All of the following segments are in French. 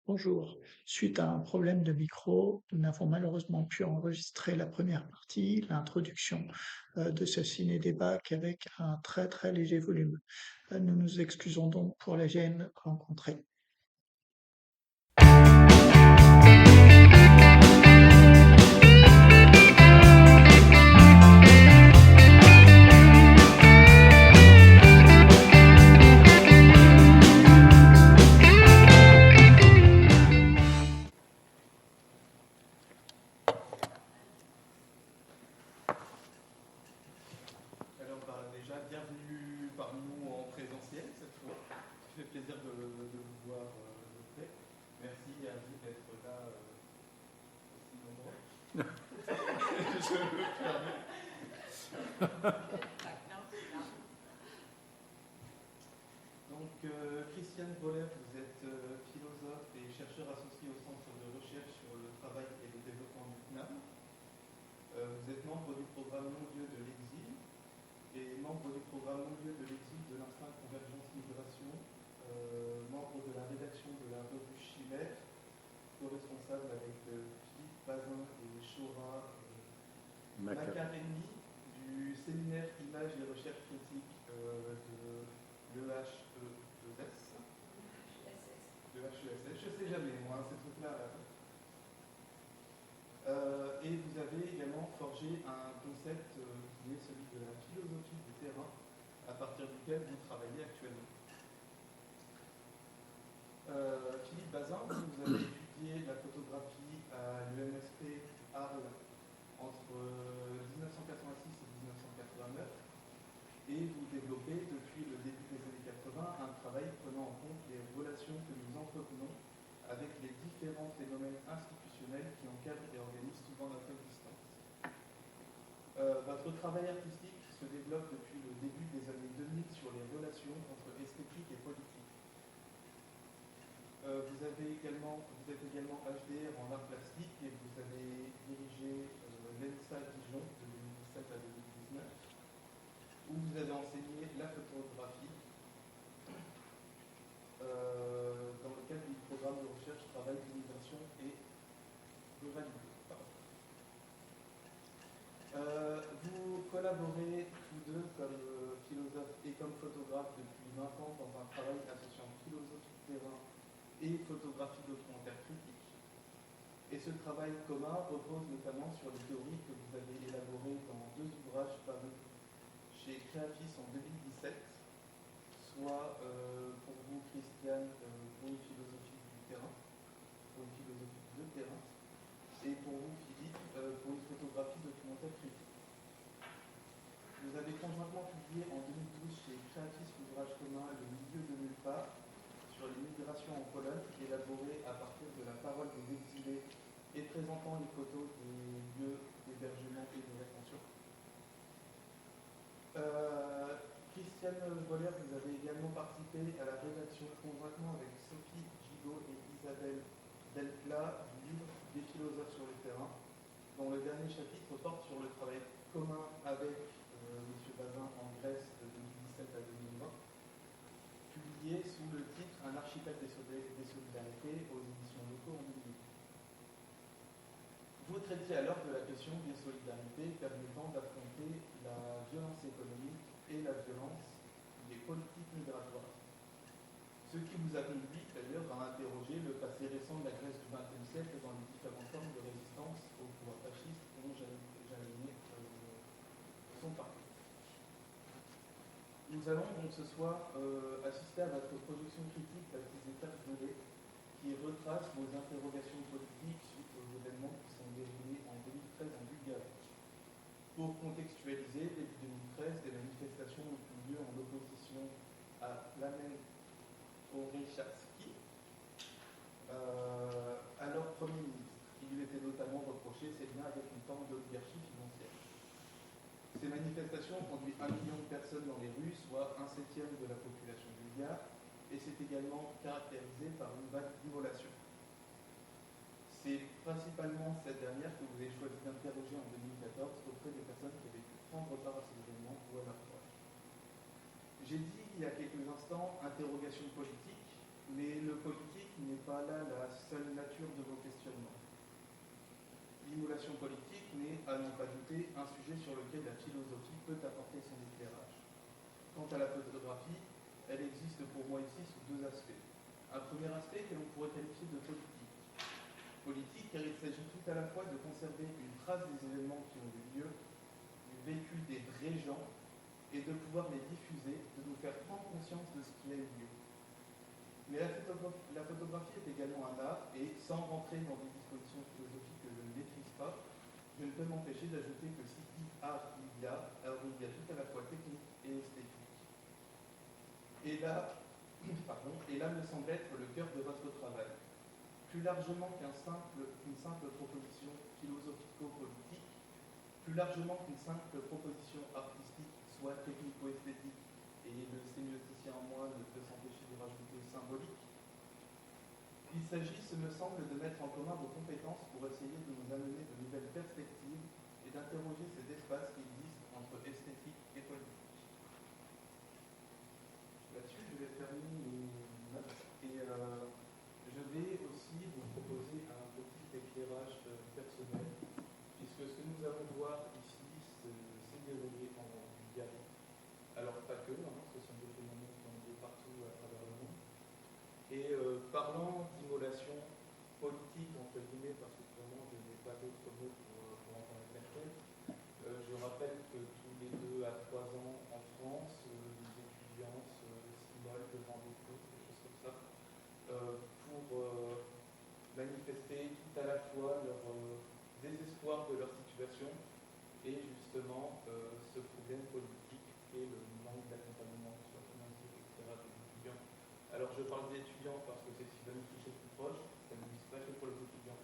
Bonjour. Suite à un problème de micro, nous n'avons malheureusement pu enregistrer la première partie, l'introduction de ce ciné-débat qu'avec un très très léger volume. Nous nous excusons donc pour la gêne rencontrée. Alors déjà, bienvenue parmi nous en présentiel cette fois. Ça fait plaisir de vous voir de près. Merci à vous d'être là aussi nombreux. Je me permets. Donc, Christiane Boller, vous êtes philosophe et chercheur associé au Centre de recherche sur le travail et le développement du CNAM. Vous êtes membre du programme mondial de l'exil et membre du programme mondial de l'exil de l'Instinct Convergence Migration, membre de la rédaction de la revue Chimère, co-responsable avec Philippe Bazin et Chora Macareni du séminaire Images et Recherche Critique de l'EHESS. De l'HESS, je sais jamais moi, ces trucs-là. Et vous avez également forgé un concept qui est celui de la philosophie du terrain, à partir duquel vous travaillez actuellement. Philippe Bazin, vous avez étudié la photographie à l'UMSP Arles entre 1986 et 1989, et vous développez depuis le début des années 80 un travail prenant en compte les relations que nous entretenons avec les différents phénomènes institutionnels qui encadrent et organisent souvent notre existence. Votre travail artistique se développe depuis le début des années 2000 sur les relations entre esthétique et politique. Vous êtes également HDR en art plastique et vous avez dirigé l'ENSA Dijon de 2017 à 2019, où vous avez enseigné la photographie dans le cadre du programme de recherche, travail, immigration et ruralité. Vous collaborez tous deux comme philosophe et comme photographe depuis 20 ans dans un travail associant philosophie de terrain et photographie documentaire critique. Et ce travail commun repose notamment sur les théories que vous avez élaborées dans deux ouvrages parus chez Créafis en 2017, soit pour vous, Christiane, pour une philosophie du terrain, pour une philosophie de terrain, et pour vous, Philippe, pour une photographie documentaire critique. Vous avez conjointement publié en 2012 chez Créafis l'ouvrage commun Le milieu de nulle part sur les migrations en Pologne, élaboré à partir de la parole des exilés et présentant les photos des lieux d'hébergement et de rétention. Christiane Boller, vous avez également participé à la rédaction conjointement avec Sophie Gigot et Isabelle Delplat du livre Des philosophes sur le terrain, dont le dernier chapitre porte sur le travail commun avec M. Bazin en Grèce de 2017 à 2020, publié sous le titre Un archipel des solidarités aux éditions Locaux en 2008. Vous traitiez alors de la question des solidarités permettant d'affronter la violence économique et la violence des politiques migratoires. Ce qui vous a conduit d'ailleurs à interroger le passé récent de la Grèce du XXe siècle dans les différentes formes de résistance au pouvoir fasciste dont jalonnait son parcours. Nous allons donc ce soir assister à votre projection critique baptisée Terre Gelée, qui retrace vos interrogations politiques suite aux événements qui sont déroulés en 2013 en Bulgarie. Pour contextualiser, début 2013, des manifestations ont eu lieu en opposition à Plamen Orechavski, alors Premier ministre. Il lui était notamment reproché ses liens avec une forme d'oligarchie financière. Ces manifestations ont conduit 1 million de personnes dans les rues, soit 1/7 de la population bulgare, et c'est également caractérisé par une vague d'immolation. C'est principalement cette dernière que vous avez choisi d'interroger en 2014 auprès des personnes qui avaient pu prendre part à ces événements ou à leur proche. J'ai dit il y a quelques instants interrogation politique, Mais le politique n'est pas là la seule nature de vos questionnements. L'immolation politique n'est, à n'en pas douter, un sujet sur lequel la philosophie peut apporter son éclairage. Quant à la photographie, elle existe pour moi ici sous deux aspects. Un premier aspect que l'on pourrait qualifier de politique. Politique car il s'agit tout à la fois de conserver une trace des événements qui ont eu lieu, du vécu des vrais gens, et de pouvoir les diffuser, de nous faire prendre conscience de ce qui a eu lieu. Mais la photographie est également un art, et sans rentrer dans des dispositions philosophiques que je ne maîtrise pas, je ne peux m'empêcher d'ajouter que si dit art il y a, alors il y a tout à la fois technique et esthétique. Et là me semble être le cœur de votre travail. Plus largement qu'une simple proposition philosophico-politique, plus largement qu'une simple proposition artistique, soit technico-esthétique, et le sémioticien en moi ne peut s'empêcher de rajouter symbolique. Il s'agit, ce me semble, de mettre en commun vos compétences pour essayer de nous amener de nouvelles perspectives et d'interroger ces espaces qui existent entre esthétique et politique. Là-dessus, je vais terminer mes notes et je vais aussi vous proposer un petit éclairage personnel, puisque ce que nous allons voir ici s'est déroulé en Bulgarie. Alors pas que, ce sont des phénomènes qui ont lieu partout à travers le monde. Et parlant d'immolation politique, entre guillemets, parce que vraiment je n'ai pas d'autres mots pour en parler tel, je rappelle que tous les 2 à 3 ans en France, les étudiants s'immolent devant des cours, des choses comme ça, pour manifester tout à la fois leur désespoir de leur situation et justement ce problème politique qui est le manque d'accompagnement, soit financier, etc. des étudiants. Alors je parle des étudiants parce que c'est ce qui va nous toucher plus proche, ça n'existe pas que pour les étudiants.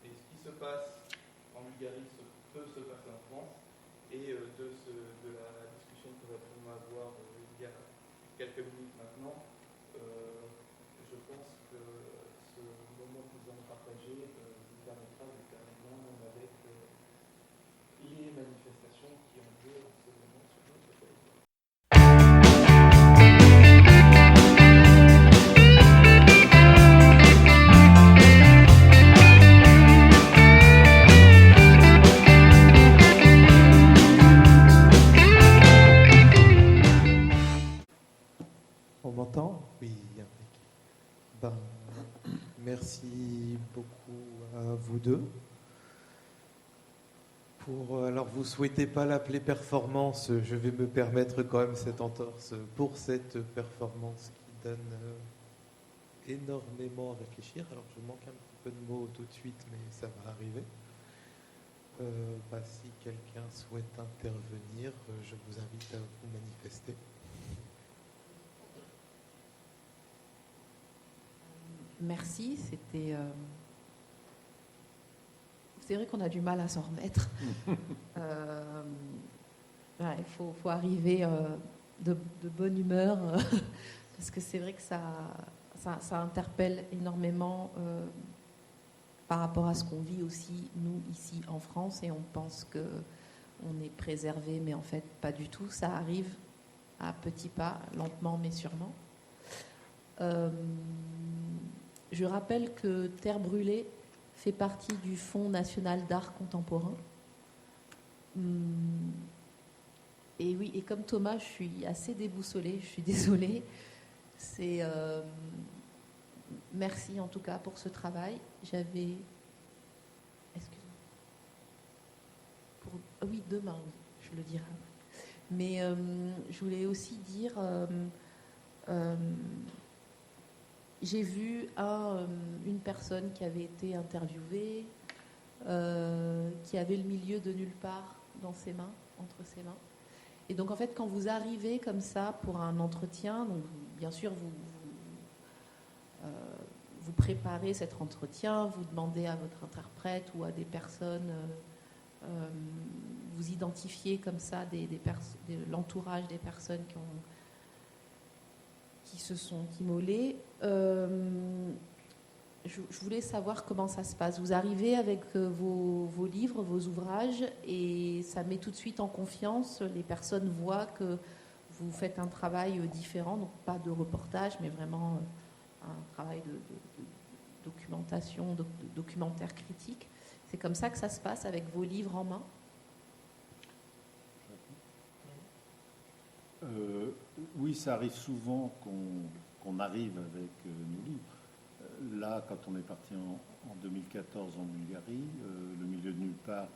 Et ce qui se passe en Bulgarie peut se passer en France, et de la discussion que nous allons avoir il y a quelques minutes maintenant, je pense que ce moment que nous allons partager vous permettra de faire un lien avec les manifestations qui ont lieu en ce moment sur notre territoire. On m'entend ? Oui. Merci beaucoup à vous deux. Alors, vous ne souhaitez pas l'appeler performance, je vais me permettre quand même cette entorse pour cette performance qui donne énormément à réfléchir. Alors, je manque un petit peu de mots tout de suite, mais ça va arriver. Si quelqu'un souhaite intervenir, je vous invite à vous manifester. Merci, c'était... C'est vrai qu'on a du mal à s'en remettre. Il faut arriver de bonne humeur, parce que c'est vrai que ça interpelle énormément par rapport à ce qu'on vit aussi, nous, ici en France, et on pense qu'on est préservé, mais en fait, pas du tout. Ça arrive à petits pas, lentement, mais sûrement. Je rappelle que Terre brûlée fait partie du Fonds national d'art contemporain. Et oui, et comme Thomas, je suis assez déboussolée, je suis désolée. Merci en tout cas pour ce travail. Excusez-moi. Oui, demain, oui, je le dirai. Mais je voulais aussi dire... j'ai vu une personne qui avait été interviewée, qui avait le milieu de nulle part dans ses mains, entre ses mains. Et donc, en fait, quand vous arrivez comme ça pour un entretien, donc bien sûr, vous préparez cet entretien, vous demandez à votre interprète ou à des personnes, vous identifiez comme ça l'entourage des personnes qui se sont immolées. Je voulais savoir comment ça se passe. Vous arrivez avec vos livres, vos ouvrages, et ça met tout de suite en confiance. Les personnes voient que vous faites un travail différent, donc pas de reportage, mais vraiment un travail de documentation, de documentaire critique. C'est comme ça que ça se passe avec vos livres en main? Oui, ça arrive souvent qu'on arrive avec nos livres. Là, quand on est parti en 2014 en Bulgarie, Le milieu de nulle part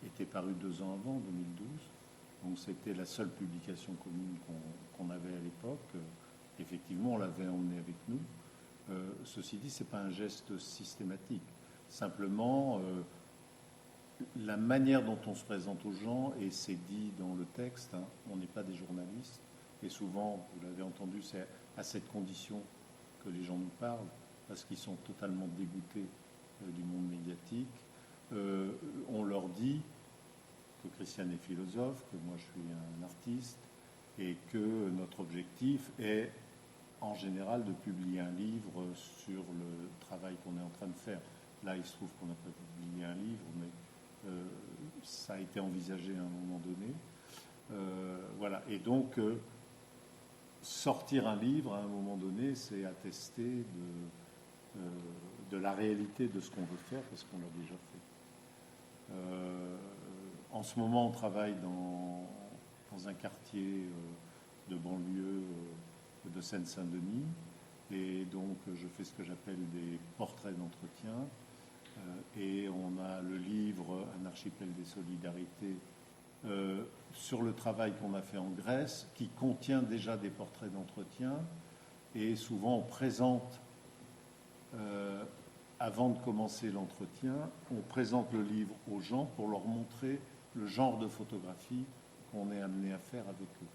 était paru 2 ans avant, en 2012. Donc c'était la seule publication commune qu'on avait à l'époque. Effectivement, on l'avait emmené avec nous. Ceci dit, ce n'est pas un geste systématique. Simplement, la manière dont on se présente aux gens, et c'est dit dans le texte, hein, on n'est pas des journalistes, et souvent, vous l'avez entendu, c'est à cette condition que les gens nous parlent, parce qu'ils sont totalement dégoûtés du monde médiatique. On leur dit que Christiane est philosophe, que moi je suis un artiste, et que notre objectif est, en général, de publier un livre sur le travail qu'on est en train de faire. Là, il se trouve qu'on n'a pas publié un livre, mais ça a été envisagé à un moment donné. Voilà. Et donc, sortir un livre à un moment donné, c'est attester de la réalité de ce qu'on veut faire, parce qu'on l'a déjà fait. En ce moment, on travaille dans un quartier de banlieue de Seine-Saint-Denis, et donc je fais ce que j'appelle des portraits d'entretien. Et on a le livre Un archipel des solidarités sur le travail qu'on a fait en Grèce, qui contient déjà des portraits d'entretien. Et souvent, on présente, avant de commencer l'entretien, on présente le livre aux gens pour leur montrer le genre de photographie qu'on est amené à faire avec eux.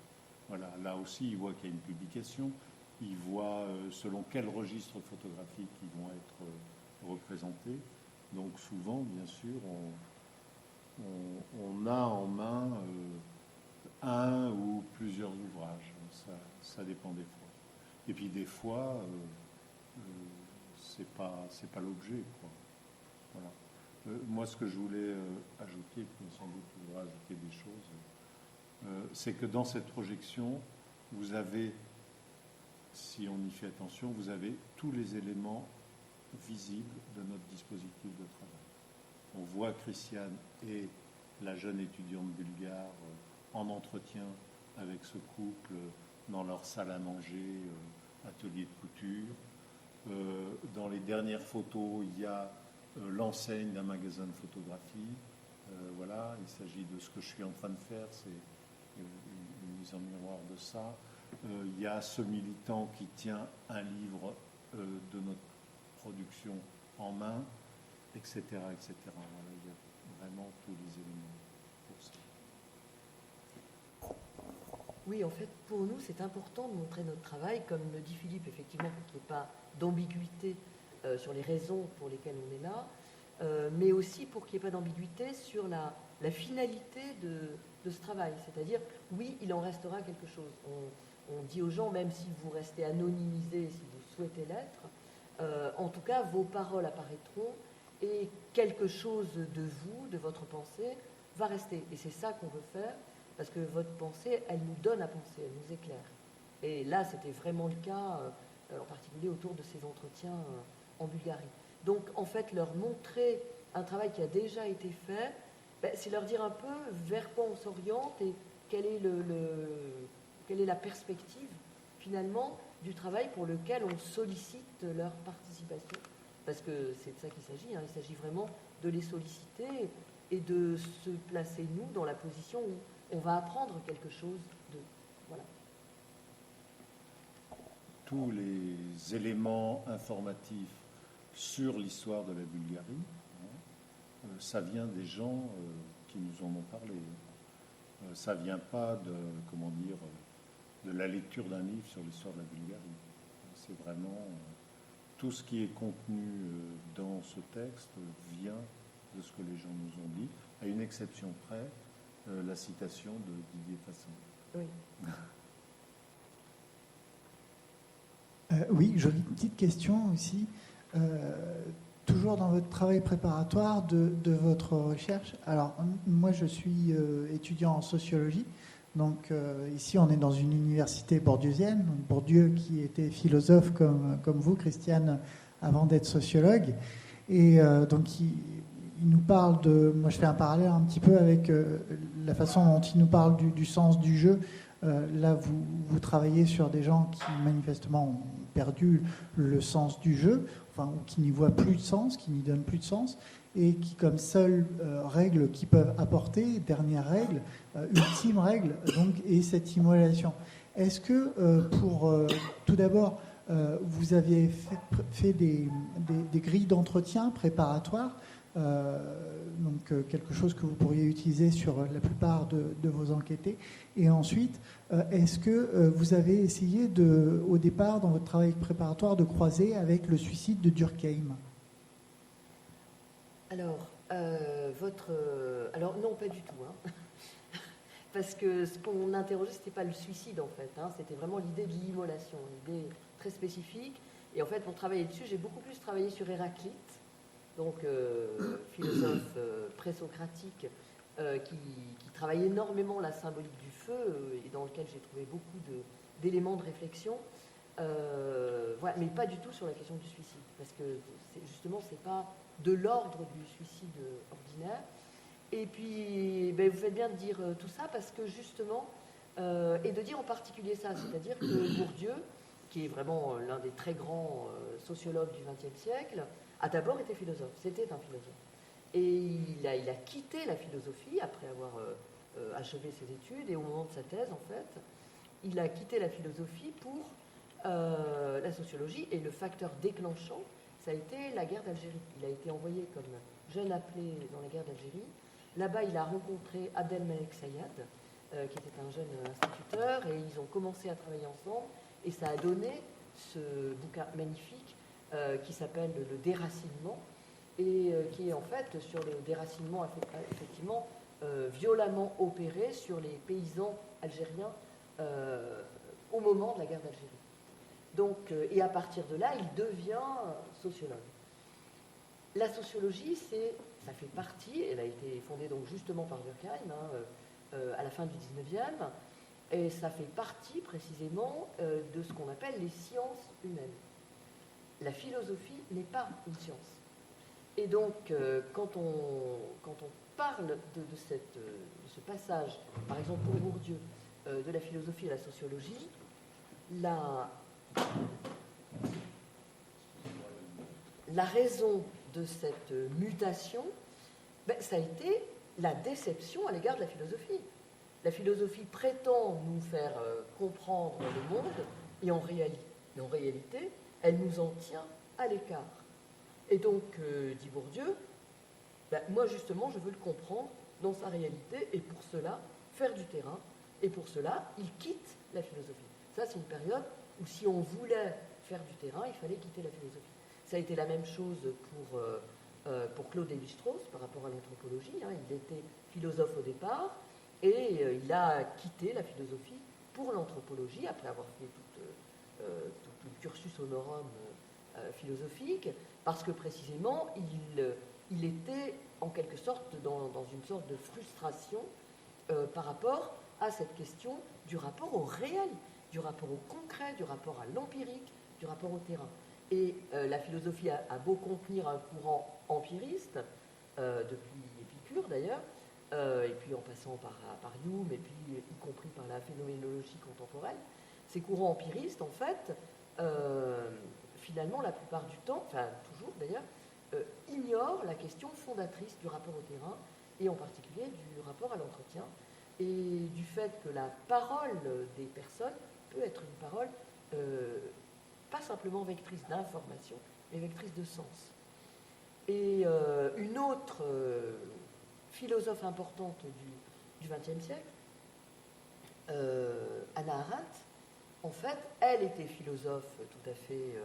Voilà, là aussi, ils voient qu'il y a une publication, ils voient selon quel registre photographique ils vont être représentés. Donc souvent, bien sûr, on a en main un ou plusieurs ouvrages. Ça dépend des fois. Et puis des fois, c'est pas l'objet, quoi. Voilà. Moi, ce que je voulais ajouter, puis sans doute vous voudrez ajouter des choses, c'est que dans cette projection, vous avez, si on y fait attention, vous avez tous les éléments visible de notre dispositif de travail. On voit Christiane et la jeune étudiante bulgare en entretien avec ce couple dans leur salle à manger, atelier de couture. Dans les dernières photos, il y a l'enseigne d'un magasin de photographie. Voilà, il s'agit de ce que je suis en train de faire, c'est une mise en miroir de ça. Il y a ce militant qui tient un livre de notre production en main, etc., etc. Voilà, il y a vraiment tous les éléments pour ça. Oui, en fait, pour nous, c'est important de montrer notre travail, comme le dit Philippe, effectivement, pour qu'il n'y ait pas d'ambiguïté sur les raisons pour lesquelles on est là, mais aussi pour qu'il n'y ait pas d'ambiguïté sur la finalité de ce travail. C'est-à-dire, oui, il en restera quelque chose. On dit aux gens, même si vous restez anonymisés, si vous souhaitez l'être, en tout cas, vos paroles apparaîtront et quelque chose de vous, de votre pensée, va rester. Et c'est ça qu'on veut faire, parce que votre pensée, elle nous donne à penser, elle nous éclaire. Et là, c'était vraiment le cas, en particulier autour de ces entretiens en Bulgarie. Donc, en fait, leur montrer un travail qui a déjà été fait, c'est leur dire un peu vers quoi on s'oriente et quelle est la perspective, finalement, du travail pour lequel on sollicite leur participation. Parce que c'est de ça qu'il s'agit. Il s'agit vraiment de les solliciter et de se placer, nous, dans la position où on va apprendre quelque chose d'eux. Voilà. Tous les éléments informatifs sur l'histoire de la Bulgarie, ça vient des gens qui nous en ont parlé. Ça vient pas de la lecture d'un livre sur l'histoire de la Bulgarie. C'est vraiment tout ce qui est contenu dans ce texte vient de ce que les gens nous ont dit, à une exception près, la citation de Didier Fassin. Oui. Oui, j'aurais une petite question aussi. Toujours dans votre travail préparatoire de votre recherche. Alors, moi, je suis étudiant en sociologie. Donc ici, on est dans une université bourdieusienne. Donc, Bourdieu qui était philosophe comme vous, Christiane, avant d'être sociologue. Et donc, il nous parle de... Moi, je fais un parallèle un petit peu avec la façon dont il nous parle du sens du jeu. Là, vous travaillez sur des gens qui, manifestement, ont perdu le sens du jeu, enfin, ou qui n'y voient plus de sens, qui n'y donnent plus de sens, et qui, comme seule règle qu'ils peuvent apporter, dernière règle, ultime règle, donc, est cette immolation. Est-ce que, tout d'abord, vous aviez fait des grilles d'entretien préparatoires, donc quelque chose que vous pourriez utiliser sur la plupart de vos enquêtés, et ensuite, est-ce que vous avez essayé au départ, dans votre travail préparatoire, de croiser avec le suicide de Durkheim? Alors, alors non, pas du tout. Hein. Parce que ce qu'on interrogeait, ce n'était pas le suicide, en fait. Hein. C'était vraiment l'idée de l'immolation, une idée très spécifique. Et en fait, pour travailler dessus, j'ai beaucoup plus travaillé sur Héraclite, donc philosophe présocratique, qui travaille énormément la symbolique du feu, et dans lequel j'ai trouvé beaucoup d'éléments de réflexion. Voilà, mais pas du tout sur la question du suicide, parce que justement, c'est pas de l'ordre du suicide ordinaire. Et puis, vous faites bien de dire tout ça, parce que justement, et de dire en particulier ça, c'est-à-dire que Bourdieu, qui est vraiment l'un des très grands sociologues du XXe siècle, a d'abord été philosophe, c'était un philosophe. Et il a quitté la philosophie après avoir achevé ses études, et au moment de sa thèse, en fait, il a quitté la philosophie pour la sociologie, et le facteur déclenchant, ça a été la guerre d'Algérie. Il a été envoyé comme jeune appelé dans la guerre d'Algérie. Là-bas, il a rencontré Abdelmalek Sayad, qui était un jeune instituteur, et ils ont commencé à travailler ensemble, et ça a donné ce bouquin magnifique qui s'appelle Le déracinement, et qui est en fait sur le déracinement effectivement violemment opéré sur les paysans algériens au moment de la guerre d'Algérie. Donc, et à partir de là, il devient sociologue. La sociologie, ça fait partie, elle a été fondée donc justement par Durkheim à la fin du 19e, et ça fait partie précisément de ce qu'on appelle les sciences humaines. La philosophie n'est pas une science. Et donc, quand on parle de ce passage, par exemple pour Bourdieu, de la philosophie à la sociologie, la raison de cette mutation, ça a été la déception à l'égard de la philosophie. La philosophie prétend nous faire comprendre le monde, et en réalité, elle nous en tient à l'écart. Et donc, dit Bourdieu, moi justement, je veux le comprendre dans sa réalité, et pour cela, faire du terrain, et pour cela, il quitte la philosophie. Ça, c'est une période où si on voulait faire du terrain, il fallait quitter la philosophie. Ça a été la même chose pour Claude Lévi-Strauss par rapport à l'anthropologie. Hein. Il était philosophe au départ, et il a quitté la philosophie pour l'anthropologie, après avoir fait tout le cursus honorum philosophique, parce que précisément, il était en quelque sorte dans une sorte de frustration par rapport à cette question du rapport au réel, du rapport au concret, du rapport à l'empirique, du rapport au terrain. Et la philosophie a beau contenir un courant empiriste, depuis Épicure d'ailleurs, et puis en passant par Hume, et puis y compris par la phénoménologie contemporaine, ces courants empiristes, en fait, finalement, la plupart du temps, enfin toujours d'ailleurs, ignorent la question fondatrice du rapport au terrain, et en particulier du rapport à l'entretien, et du fait que la parole des personnes peut être une parole pas simplement vectrice d'information, mais vectrice de sens. Et une autre philosophe importante du XXe siècle, Hannah Arendt, en fait, elle était philosophe tout à fait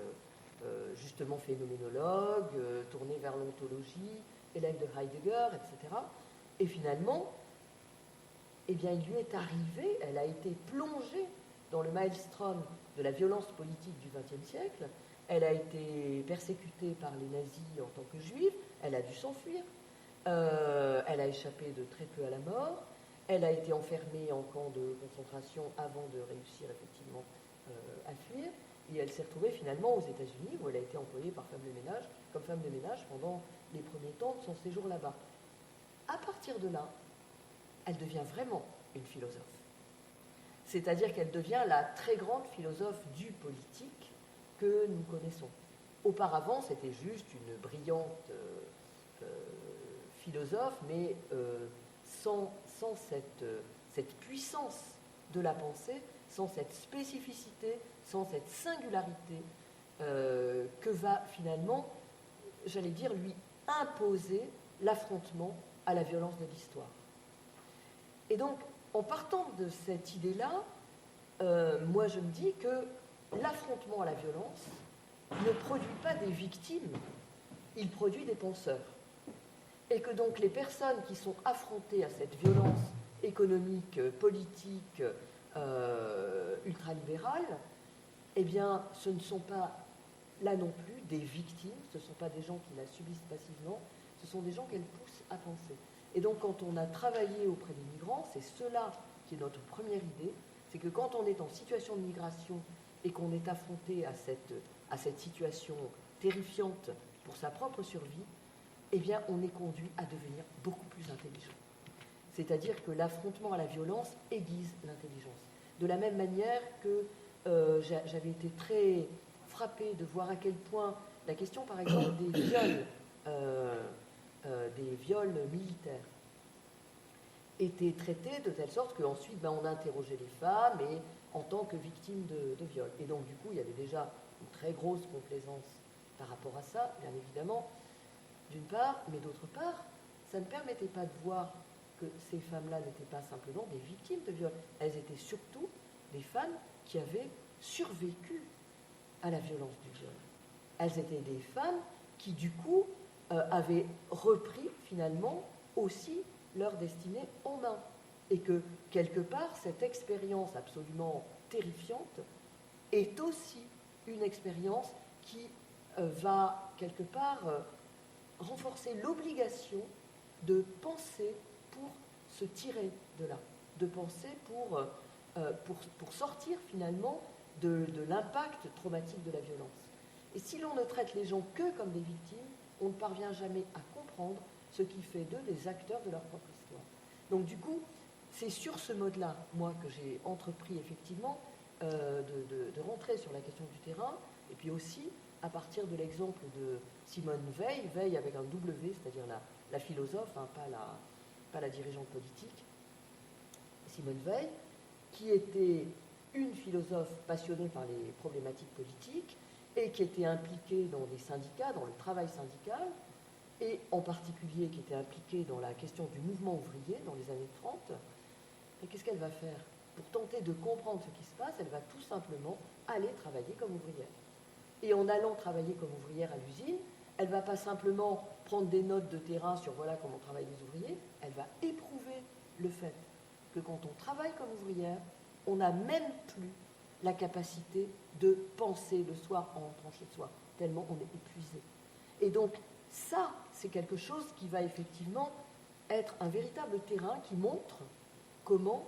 justement phénoménologue, tournée vers l'ontologie, élève de Heidegger, etc. Et finalement, eh bien, il lui est arrivé, elle a été plongée dans le maelstrom de la violence politique du XXe siècle. Elle a été persécutée par les nazis en tant que juive, elle a dû s'enfuir, elle a échappé de très peu à la mort, Elle a été enfermée en camp de concentration avant de réussir effectivement à fuir. Et elle s'est retrouvée finalement aux États-Unis, où elle a été employée comme femme de ménage pendant les premiers temps de son séjour là-bas. À partir de là, elle devient vraiment une philosophe. C'est-à-dire qu'elle devient la très grande philosophe du politique que nous connaissons. Auparavant, c'était juste une brillante philosophe, mais sans cette puissance de la pensée, sans cette spécificité, sans cette singularité que va finalement, j'allais dire, lui imposer l'affrontement à la violence de l'histoire. Et donc, en partant de cette idée-là, moi je me dis que l'affrontement à la violence ne produit pas des victimes, il produit des penseurs. Et que donc les personnes qui sont affrontées à cette violence économique, politique, ultralibérale, eh bien, ce ne sont pas, là non plus, des victimes, ce ne sont pas des gens qui la subissent passivement, ce sont des gens qu'elle pousse à penser. Et donc, quand on a travaillé auprès des migrants, c'est cela qui est notre première idée, c'est que quand on est en situation de migration et qu'on est affronté à cette situation terrifiante pour sa propre survie, eh bien, on est conduit à devenir beaucoup plus intelligent. C'est-à-dire que l'affrontement à la violence aiguise l'intelligence. De la même manière que j'avais été très frappée de voir à quel point la question, par exemple, des viols militaires était traitée de telle sorte qu'ensuite, on interrogeait les femmes et, en tant que victimes de viols. Et donc, du coup, il y avait déjà une très grosse complaisance par rapport à ça, bien évidemment, d'une part, mais d'autre part, ça ne permettait pas de voir que ces femmes-là n'étaient pas simplement des victimes de viol. Elles étaient surtout des femmes qui avaient survécu à la violence du viol. Elles étaient des femmes qui, du coup, avaient repris finalement aussi leur destinée en main. Et que, quelque part, cette expérience absolument terrifiante est aussi une expérience qui va, quelque part, renforcer l'obligation de penser pour se tirer de là, de penser pour sortir finalement de l'impact traumatique de la violence. Et si l'on ne traite les gens que comme des victimes, on ne parvient jamais à comprendre ce qui fait d'eux des acteurs de leur propre histoire. Donc du coup, c'est sur ce mode-là, moi, que j'ai entrepris effectivement de rentrer sur la question du terrain, et puis aussi à partir de l'exemple de Simone Veil, Veil avec un W, c'est-à-dire la philosophe, pas la dirigeante politique, Simone Veil, qui était une philosophe passionnée par les problématiques politiques et qui était impliquée dans des syndicats, dans le travail syndical, et en particulier qui était impliquée dans la question du mouvement ouvrier dans les années 30. Et qu'est-ce qu'elle va faire? Pour tenter de comprendre ce qui se passe, elle va tout simplement aller travailler comme ouvrière. Et en allant travailler comme ouvrière à l'usine, elle ne va pas simplement prendre des notes de terrain sur voilà comment travaillent les ouvriers, elle va éprouver le fait que quand on travaille comme ouvrière, on n'a même plus la capacité de penser le soir en rentrant chez soi, tellement on est épuisé. Et donc, ça, c'est quelque chose qui va effectivement être un véritable terrain qui montre comment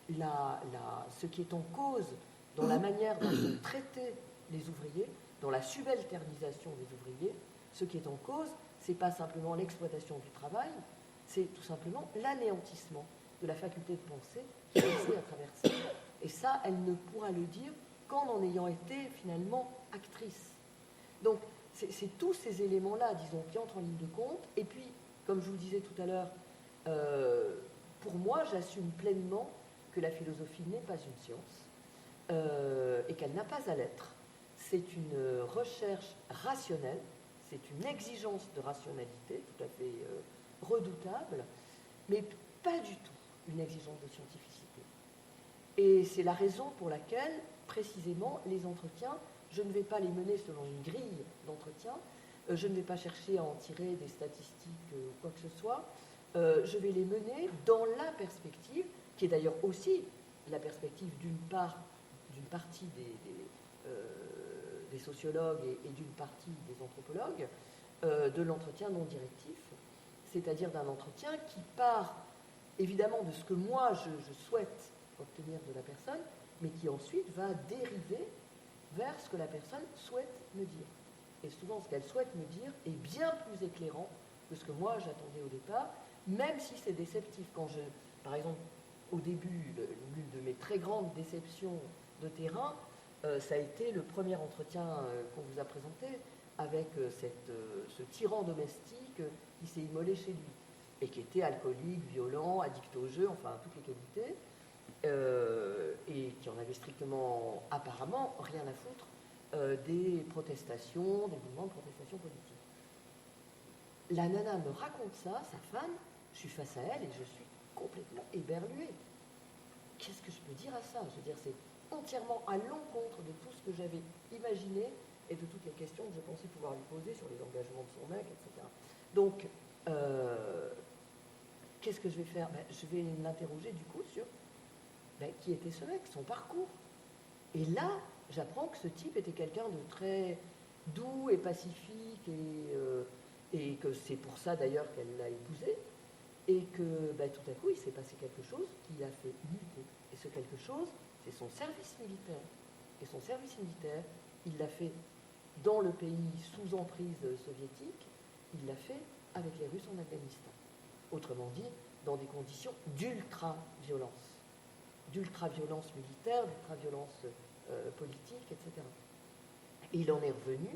ce qui est en cause dans la manière dont sont traités les ouvriers, dans la subalternisation des ouvriers, ce qui est en cause, ce n'est pas simplement l'exploitation du travail, c'est tout simplement l'anéantissement de la faculté de penser qui est laissée à travers ça. Et ça, elle ne pourra le dire qu'en ayant été finalement actrice. Donc, c'est tous ces éléments-là, disons, qui entrent en ligne de compte. Et puis, comme je vous le disais tout à l'heure, pour moi, j'assume pleinement que la philosophie n'est pas une science et qu'elle n'a pas à l'être. C'est une recherche rationnelle, c'est une exigence de rationalité tout à fait redoutable, mais pas du tout une exigence de scientificité. Et c'est la raison pour laquelle, précisément, les entretiens, je ne vais pas les mener selon une grille d'entretien, je ne vais pas chercher à en tirer des statistiques ou quoi que ce soit, je vais les mener dans la perspective, qui est d'ailleurs aussi la perspective d'une partie des sociologues et d'une partie des anthropologues, de l'entretien non directif, c'est-à-dire d'un entretien qui part évidemment de ce que moi je souhaite obtenir de la personne, mais qui ensuite va dériver vers ce que la personne souhaite me dire. Et souvent, ce qu'elle souhaite me dire est bien plus éclairant que ce que moi j'attendais au départ, même si c'est déceptif. Par exemple, au début, l'une de mes très grandes déceptions de terrain, ça a été le premier entretien qu'on vous a présenté avec ce tyran domestique qui s'est immolé chez lui et qui était alcoolique, violent, addict au jeu, enfin toutes les qualités, et qui en avait strictement, apparemment, rien à foutre des protestations, des mouvements de protestation politique. La nana me raconte ça, sa femme, je suis face à elle et je suis complètement éberluée. Qu'est-ce que je peux dire à ça? Je veux dire, c'est entièrement à l'encontre de tout ce que j'avais imaginé et de toutes les questions que je pensais pouvoir lui poser sur les engagements de son mec, etc. Donc, qu'est-ce que je vais faire? Je vais l'interroger du coup sur qui était ce mec, son parcours. Et là, j'apprends que ce type était quelqu'un de très doux et pacifique, et que c'est pour ça d'ailleurs qu'elle l'a épousé, et que tout à coup, il s'est passé quelque chose qui l'a fait muter. Et ce quelque chose, c'est son service militaire. Et son service militaire, il l'a fait dans le pays sous emprise soviétique, il l'a fait avec les Russes en Afghanistan. Autrement dit, dans des conditions d'ultra-violence. D'ultra-violence militaire, d'ultra-violence politique, etc. Et il en est revenu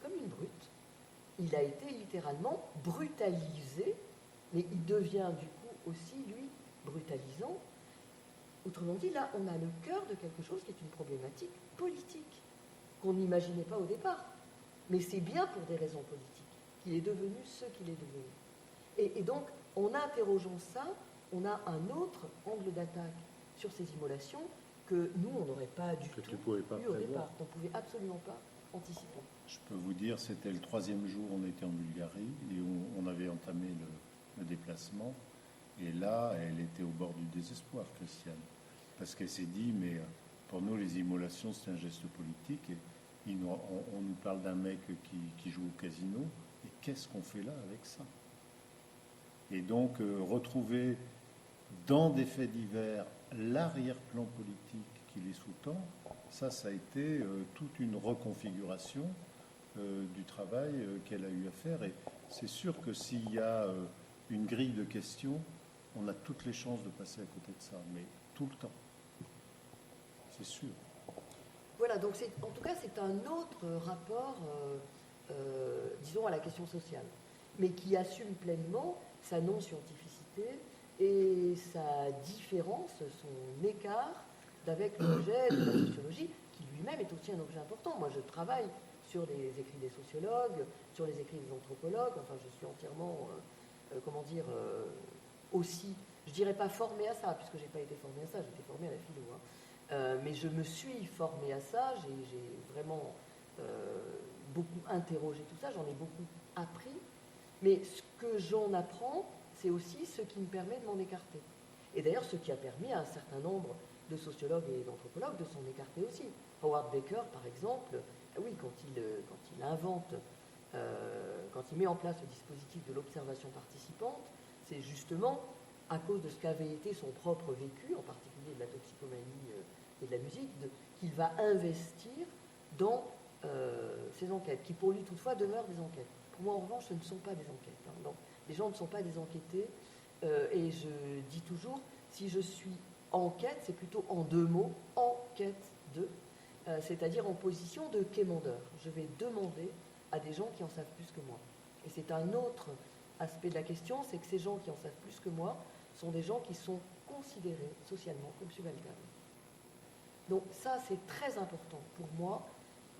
comme une brute. Il a été littéralement brutalisé, mais il devient du coup aussi, lui, brutalisant. Autrement dit, là, on a le cœur de quelque chose qui est une problématique politique, qu'on n'imaginait pas au départ. Mais c'est bien pour des raisons politiques qu'il est devenu ce qu'il est devenu. Et donc, en interrogeant ça, on a un autre angle d'attaque sur ces immolations que nous, on n'aurait pas du tout eu au départ, qu'on ne pouvait absolument pas anticiper. Je peux vous dire, c'était le 3e jour, on était en Bulgarie, et on avait entamé le déplacement, et là, elle était au bord du désespoir, Christiane, parce qu'elle s'est dit, mais pour nous, les immolations, c'est un geste politique, et on nous parle d'un mec qui joue au casino, et qu'est-ce qu'on fait là avec ça? Et donc, retrouver dans des faits divers l'arrière-plan politique qui les sous-tend, ça a été toute une reconfiguration du travail qu'elle a eu à faire. Et c'est sûr que s'il y a une grille de questions, on a toutes les chances de passer à côté de ça, mais tout le temps. C'est sûr. Voilà, donc en tout cas, c'est un autre rapport, disons, à la question sociale, mais qui assume pleinement sa non-scientificité et sa différence, son écart d'avec l'objet de la sociologie, qui lui-même est aussi un objet important. Moi, je travaille sur les écrits des sociologues, sur les écrits des anthropologues, enfin, je suis entièrement, aussi, je dirais pas formée à ça, puisque j'ai pas été formée à ça, j'ai été formée à la philo, mais je me suis formée à ça, j'ai vraiment beaucoup interrogé tout ça, j'en ai beaucoup appris, mais ce que j'en apprends, c'est aussi ce qui me permet de m'en écarter. Et d'ailleurs, ce qui a permis à un certain nombre de sociologues et d'anthropologues de s'en écarter aussi. Howard Baker, par exemple, oui, quand il invente, quand il met en place le dispositif de l'observation participante, c'est justement à cause de ce qu'avait été son propre vécu, en particulier de la toxicomanie et de la musique, qu'il va investir dans ces enquêtes, qui pour lui toutefois demeurent des enquêtes. Pour moi, en revanche, ce ne sont pas des enquêtes. Donc, les gens ne sont pas des enquêtés, et je dis toujours, si je suis en quête, c'est plutôt en 2 mots, en quête de, c'est-à-dire en position de quémandeur. Je vais demander à des gens qui en savent plus que moi. Et c'est un autre aspect de la question, c'est que ces gens qui en savent plus que moi sont des gens qui sont considérés socialement comme subalternes. Donc ça, c'est très important pour moi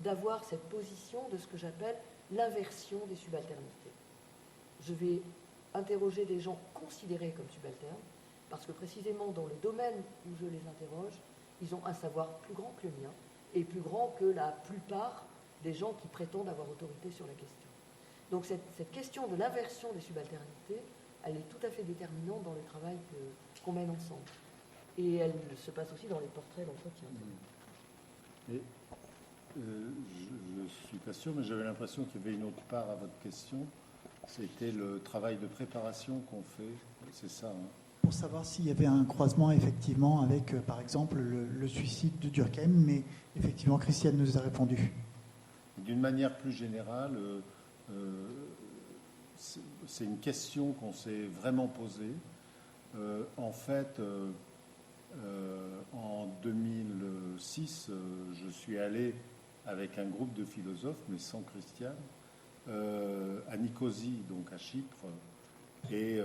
d'avoir cette position de ce que j'appelle l'inversion des subalternités. Je vais interroger des gens considérés comme subalternes, parce que précisément dans le domaine où je les interroge, ils ont un savoir plus grand que le mien, et plus grand que la plupart des gens qui prétendent avoir autorité sur la question. Donc cette question de l'inversion des subalternités, elle est tout à fait déterminante dans le travail qu'on mène ensemble. Et elle se passe aussi dans les portraits d'entretien. Et je ne suis pas sûr, mais j'avais l'impression qu'il y avait une autre part à votre question. C'était le travail de préparation qu'on fait, c'est ça, hein, pour savoir s'il y avait un croisement effectivement avec, par exemple, le suicide de Durkheim, mais effectivement, Christiane nous a répondu. D'une manière plus générale, c'est une question qu'on s'est vraiment posée. En fait, en 2006, je suis allé avec un groupe de philosophes, mais sans Christiane, à Nicosie, donc à Chypre. Et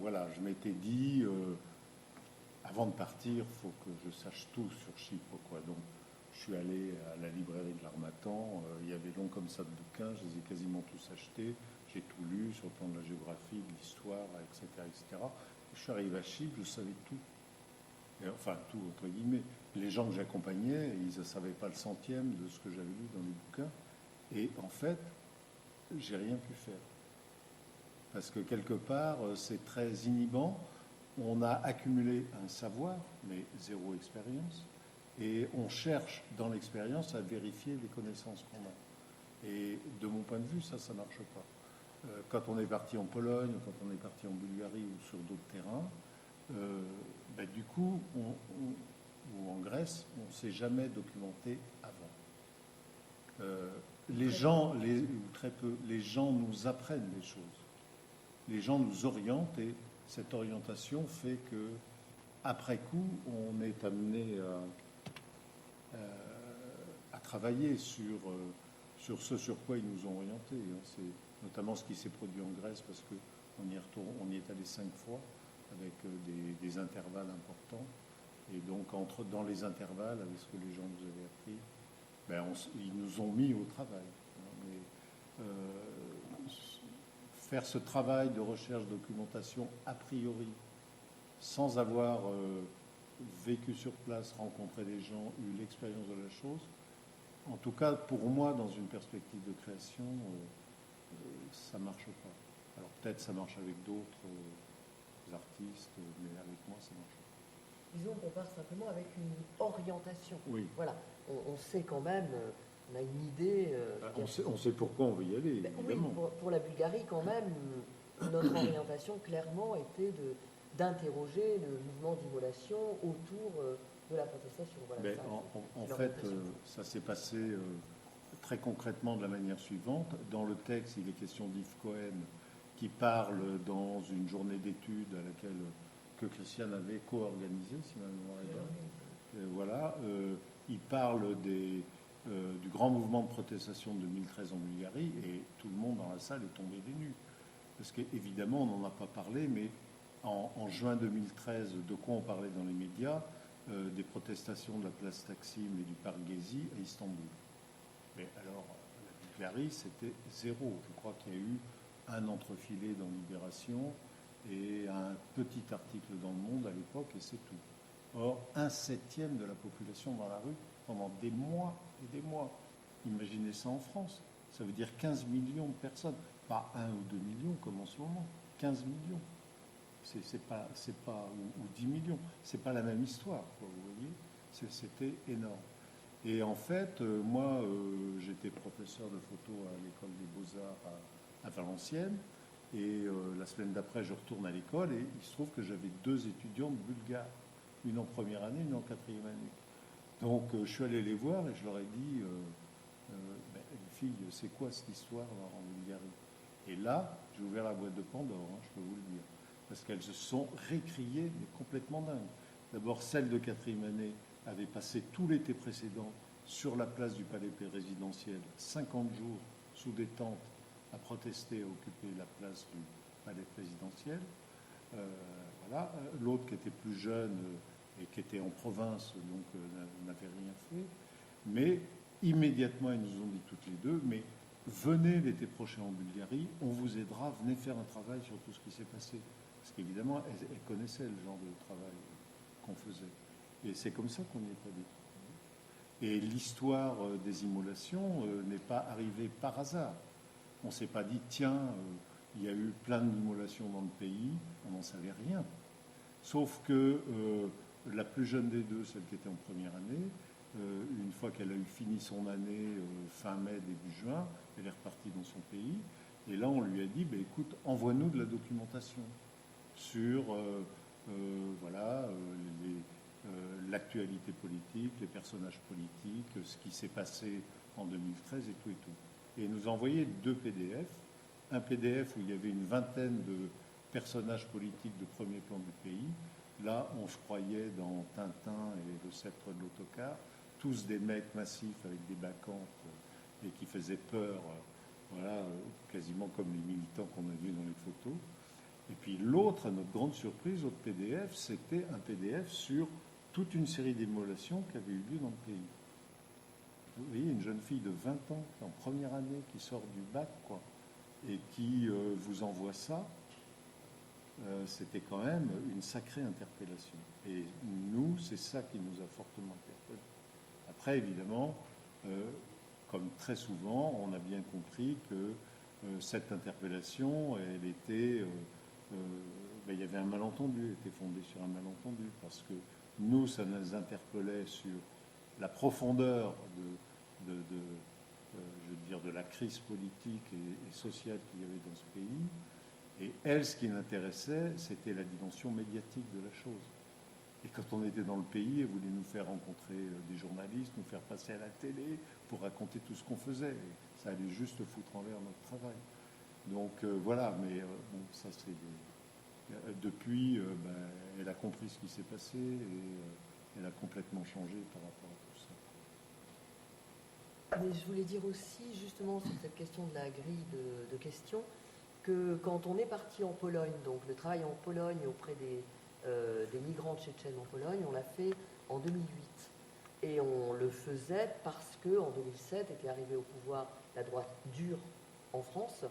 voilà, je m'étais dit, avant de partir, il faut que je sache tout sur Chypre, quoi. Donc, je suis allé à la librairie de l'Harmattan. Il y avait long comme ça de bouquins, je les ai quasiment tous achetés. J'ai tout lu sur le plan de la géographie, de l'histoire, etc., etc. Je suis arrivé à Chypre, je savais tout. Et, enfin, tout, entre guillemets. Les gens que j'accompagnais, ils ne savaient pas le centième de ce que j'avais lu dans les bouquins. Et en fait, j'ai rien pu faire. Parce que quelque part, c'est très inhibant. On a accumulé un savoir, mais zéro expérience. Et on cherche dans l'expérience à vérifier les connaissances qu'on a. Et de mon point de vue, ça ne marche pas. Quand on est parti en Pologne, quand on est parti en Bulgarie ou sur d'autres terrains, du coup, ou en Grèce, on ne s'est jamais documenté avant. Les gens, ou très peu, les gens nous apprennent des choses. Les gens nous orientent et cette orientation fait que, après coup, on est amené à travailler sur ce sur quoi ils nous ont orientés. C'est notamment ce qui s'est produit en Grèce, parce qu'on y est allé 5 fois avec des intervalles importants. Et donc, dans les intervalles, avec ce que les gens nous avaient appris, ils nous ont mis au travail. Mais, faire ce travail de recherche, documentation a priori, sans avoir vécu sur place, rencontré des gens, eu l'expérience de la chose, en tout cas pour moi, dans une perspective de création, ça ne marche pas. Alors peut-être ça marche avec d'autres artistes, mais avec moi ça marche pas. Disons qu'on part simplement avec une orientation. Oui. Voilà, on sait quand même, on a une idée. On sait pourquoi on veut y aller, évidemment. Oui, pour la Bulgarie quand même, notre orientation clairement était d'interroger le mouvement d'immolation autour de la protestation. Voilà, en fait, ça s'est passé très concrètement de la manière suivante. Dans le texte, il est question d'Yves Cohen qui parle dans une journée d'études à laquelle que Christiane avait co-organisée, si ma mémoire est bonne. Voilà, il parle du grand mouvement de protestation de 2013 en Bulgarie et tout le monde dans la salle est tombé des nues. Parce qu'évidemment, on n'en a pas parlé, mais en juin 2013, de quoi on parlait dans les médias? Des protestations de la place Taksim et du parc Gezi à Istanbul. Mais alors, la Bulgarie, c'était zéro. Je crois qu'il y a eu un entrefilé dans Libération et un petit article dans Le Monde à l'époque, et c'est tout. Or, 1/7 de la population dans la rue pendant des mois et des mois. Imaginez ça en France. Ça veut dire 15 millions de personnes. Pas 1 ou 2 millions comme en ce moment. 15 millions. C'est pas, ou 10 millions. C'est pas la même histoire, quoi, vous voyez. C'était énorme. Et en fait, moi, j'étais professeur de photo à l'école des Beaux-Arts à Valenciennes. Et la semaine d'après, je retourne à l'école et il se trouve que j'avais 2 étudiantes bulgares. Une en première année, une en 4e année. Donc, je suis allé les voir et je leur ai dit, les filles, c'est quoi cette histoire en Bulgarie? Et là, j'ai ouvert la boîte de Pandore, je peux vous le dire. Parce qu'elles se sont récriées, mais complètement dingues. D'abord, celle de 4e année avait passé tout l'été précédent sur la place du palais résidentiel, 50 jours sous des tentes, à protester, à occuper la place du palais présidentiel. Voilà. L'autre qui était plus jeune et qui était en province, donc n'avait rien fait. Mais immédiatement, ils nous ont dit toutes les deux, mais venez l'été prochain en Bulgarie, on vous aidera, venez faire un travail sur tout ce qui s'est passé. Parce qu'évidemment, elles connaissaient le genre de travail qu'on faisait. Et c'est comme ça qu'on y est allé. Et l'histoire des immolations n'est pas arrivée par hasard. On ne s'est pas dit, tiens, il y a eu plein d'immolations dans le pays, on n'en savait rien. Sauf que la plus jeune des deux, celle qui était en première année, une fois qu'elle a eu fini son année, fin mai, début juin, elle est repartie dans son pays. Et là, on lui a dit, écoute, envoie-nous de la documentation sur l'actualité politique, les personnages politiques, ce qui s'est passé en 2013 et tout et tout. Et nous a envoyé 2 PDF. Un PDF où il y avait une vingtaine de personnages politiques de premier plan du pays. Là, on se croyait dans Tintin et le sceptre de l'autocar, tous des mecs massifs avec des bacchantes et qui faisaient peur, quasiment comme les militants qu'on a vus dans les photos. Et puis l'autre, notre grande surprise, autre PDF, c'était un PDF sur toute une série d'émulations qui avaient eu lieu dans le pays. Vous voyez, une jeune fille de 20 ans, en première année, qui sort du bac, quoi, et qui vous envoie ça, c'était quand même une sacrée interpellation. Et nous, c'est ça qui nous a fortement interpellés. Après, évidemment, comme très souvent, on a bien compris que cette interpellation, elle était... il y avait un malentendu, elle était fondée sur un malentendu, parce que nous, ça nous interpellait sur la profondeur de la crise politique et sociale qu'il y avait dans ce pays. Et elle, ce qui l'intéressait, c'était la dimension médiatique de la chose. Et quand on était dans le pays, elle voulait nous faire rencontrer des journalistes, nous faire passer à la télé pour raconter tout ce qu'on faisait. Et ça allait juste foutre en l'air notre travail. Donc voilà, mais bon, ça c'est... Depuis, elle a compris ce qui s'est passé et elle a complètement changé par rapport à tout ça. Mais je voulais dire aussi, justement, sur cette question de la grille de questions, que quand on est parti en Pologne, donc le travail en Pologne auprès des migrants tchétchènes en Pologne, on l'a fait en 2008. Et on le faisait parce qu'en 2007 était arrivée au pouvoir la droite dure en France,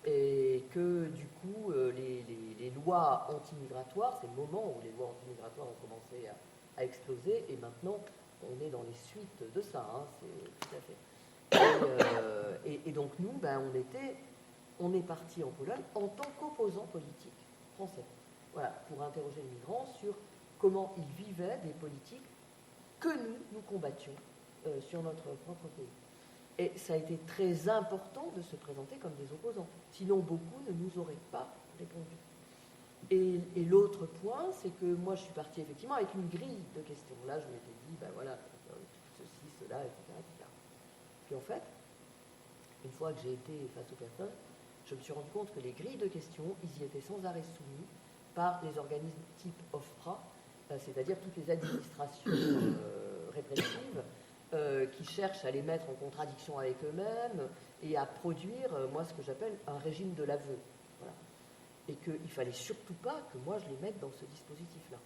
et que du coup les lois anti-migratoires, c'est le moment où les lois anti-migratoires ont commencé à exploser, et maintenant on est dans les suites de ça, hein, c'est tout à fait. Et donc nous, on est parti en Pologne en tant qu'opposants politiques français, voilà, pour interroger les migrants sur comment ils vivaient des politiques que nous combattions sur notre propre pays. Et ça a été très important de se présenter comme des opposants. Sinon, beaucoup ne nous auraient pas répondu. Et l'autre point, c'est que moi, je suis partie effectivement avec une grille de questions. Là, je m'étais dit, ceci, cela, etc. Puis en fait, une fois que j'ai été face aux personnes, je me suis rendu compte que les grilles de questions, ils y étaient sans arrêt soumis par les organismes type OFPRA, c'est-à-dire toutes les administrations répressives, qui cherchent à les mettre en contradiction avec eux-mêmes et à produire, moi, ce que j'appelle un régime de l'aveu. Voilà. Et qu'il ne fallait surtout pas que moi, je les mette dans ce dispositif-là.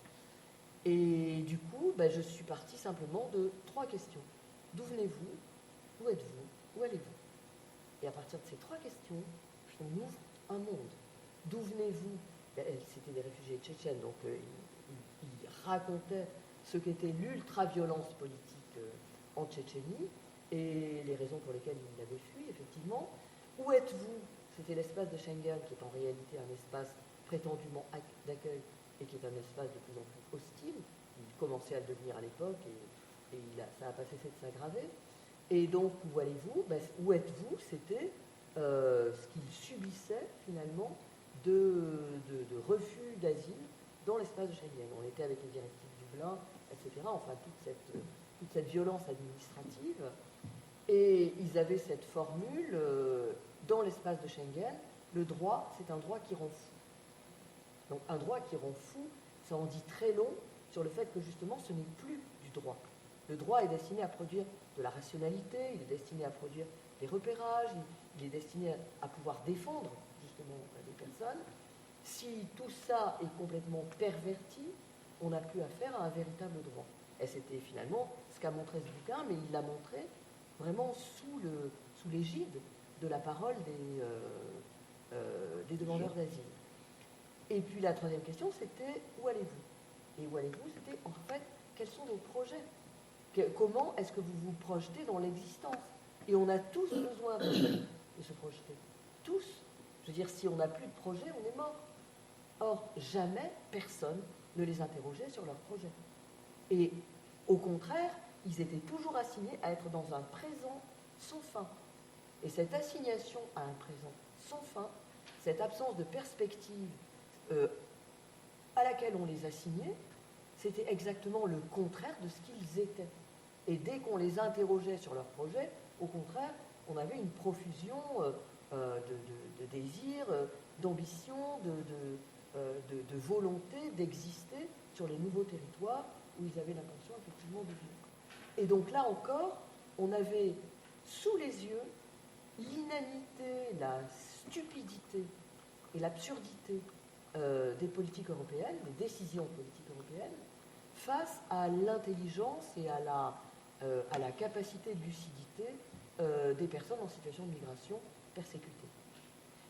Et du coup, je suis partie simplement de 3 questions. D'où venez-vous? Où êtes-vous? Où allez-vous? Et à partir de ces 3 questions, on ouvre un monde. D'où venez-vous? C'était des réfugiés tchétchènes, donc ils racontaient ce qu'était l'ultra-violence politique en Tchétchénie et les raisons pour lesquelles ils l'avaient fui, effectivement. Où êtes-vous? C'était l'espace de Schengen, qui est en réalité un espace prétendument d'accueil et qui est un espace de plus en plus hostile. Il commençait à le devenir à l'époque et ça n'a pas cessé de s'aggraver. Et donc, où allez-vous? Où êtes-vous? C'était ce qu'ils subissaient finalement de refus d'asile dans l'espace de Schengen. On était avec les directives Dublin, etc. Enfin, toute cette violence administrative. Et ils avaient cette formule, dans l'espace de Schengen, le droit, c'est un droit qui rend fou. Donc un droit qui rend fou, ça en dit très long sur le fait que justement ce n'est plus du droit. Le droit est destiné à produire de la rationalité, il est destiné à produire des repérages, il est destiné à pouvoir défendre justement des personnes. Si tout ça est complètement perverti, on n'a plus affaire à un véritable droit. Et c'était finalement ce qu'a montré ce bouquin, mais il l'a montré vraiment sous l'égide de la parole des demandeurs d'asile. Et puis la troisième question, c'était où allez-vous? Et où allez-vous, c'était en fait, quels sont vos projets? Comment est-ce que vous vous projetez dans l'existence? Et on a tous besoin de se projeter. Tous. Je veux dire, si on n'a plus de projet, on est mort. Or, jamais personne ne les interrogeait sur leurs projets. Et au contraire, ils étaient toujours assignés à être dans un présent sans fin. Et cette assignation à un présent sans fin, cette absence de perspective à laquelle on les assignait, c'était exactement le contraire de ce qu'ils étaient. Et dès qu'on les interrogeait sur leur projet, au contraire, on avait une profusion de désirs, d'ambition, de volonté d'exister sur les nouveaux territoires où ils avaient l'intention effectivement de vivre. Et donc là encore, on avait sous les yeux l'inanité, la stupidité et l'absurdité des politiques européennes, des décisions politiques européennes, face à l'intelligence et à la capacité de lucidité des personnes en situation de migration persécutées.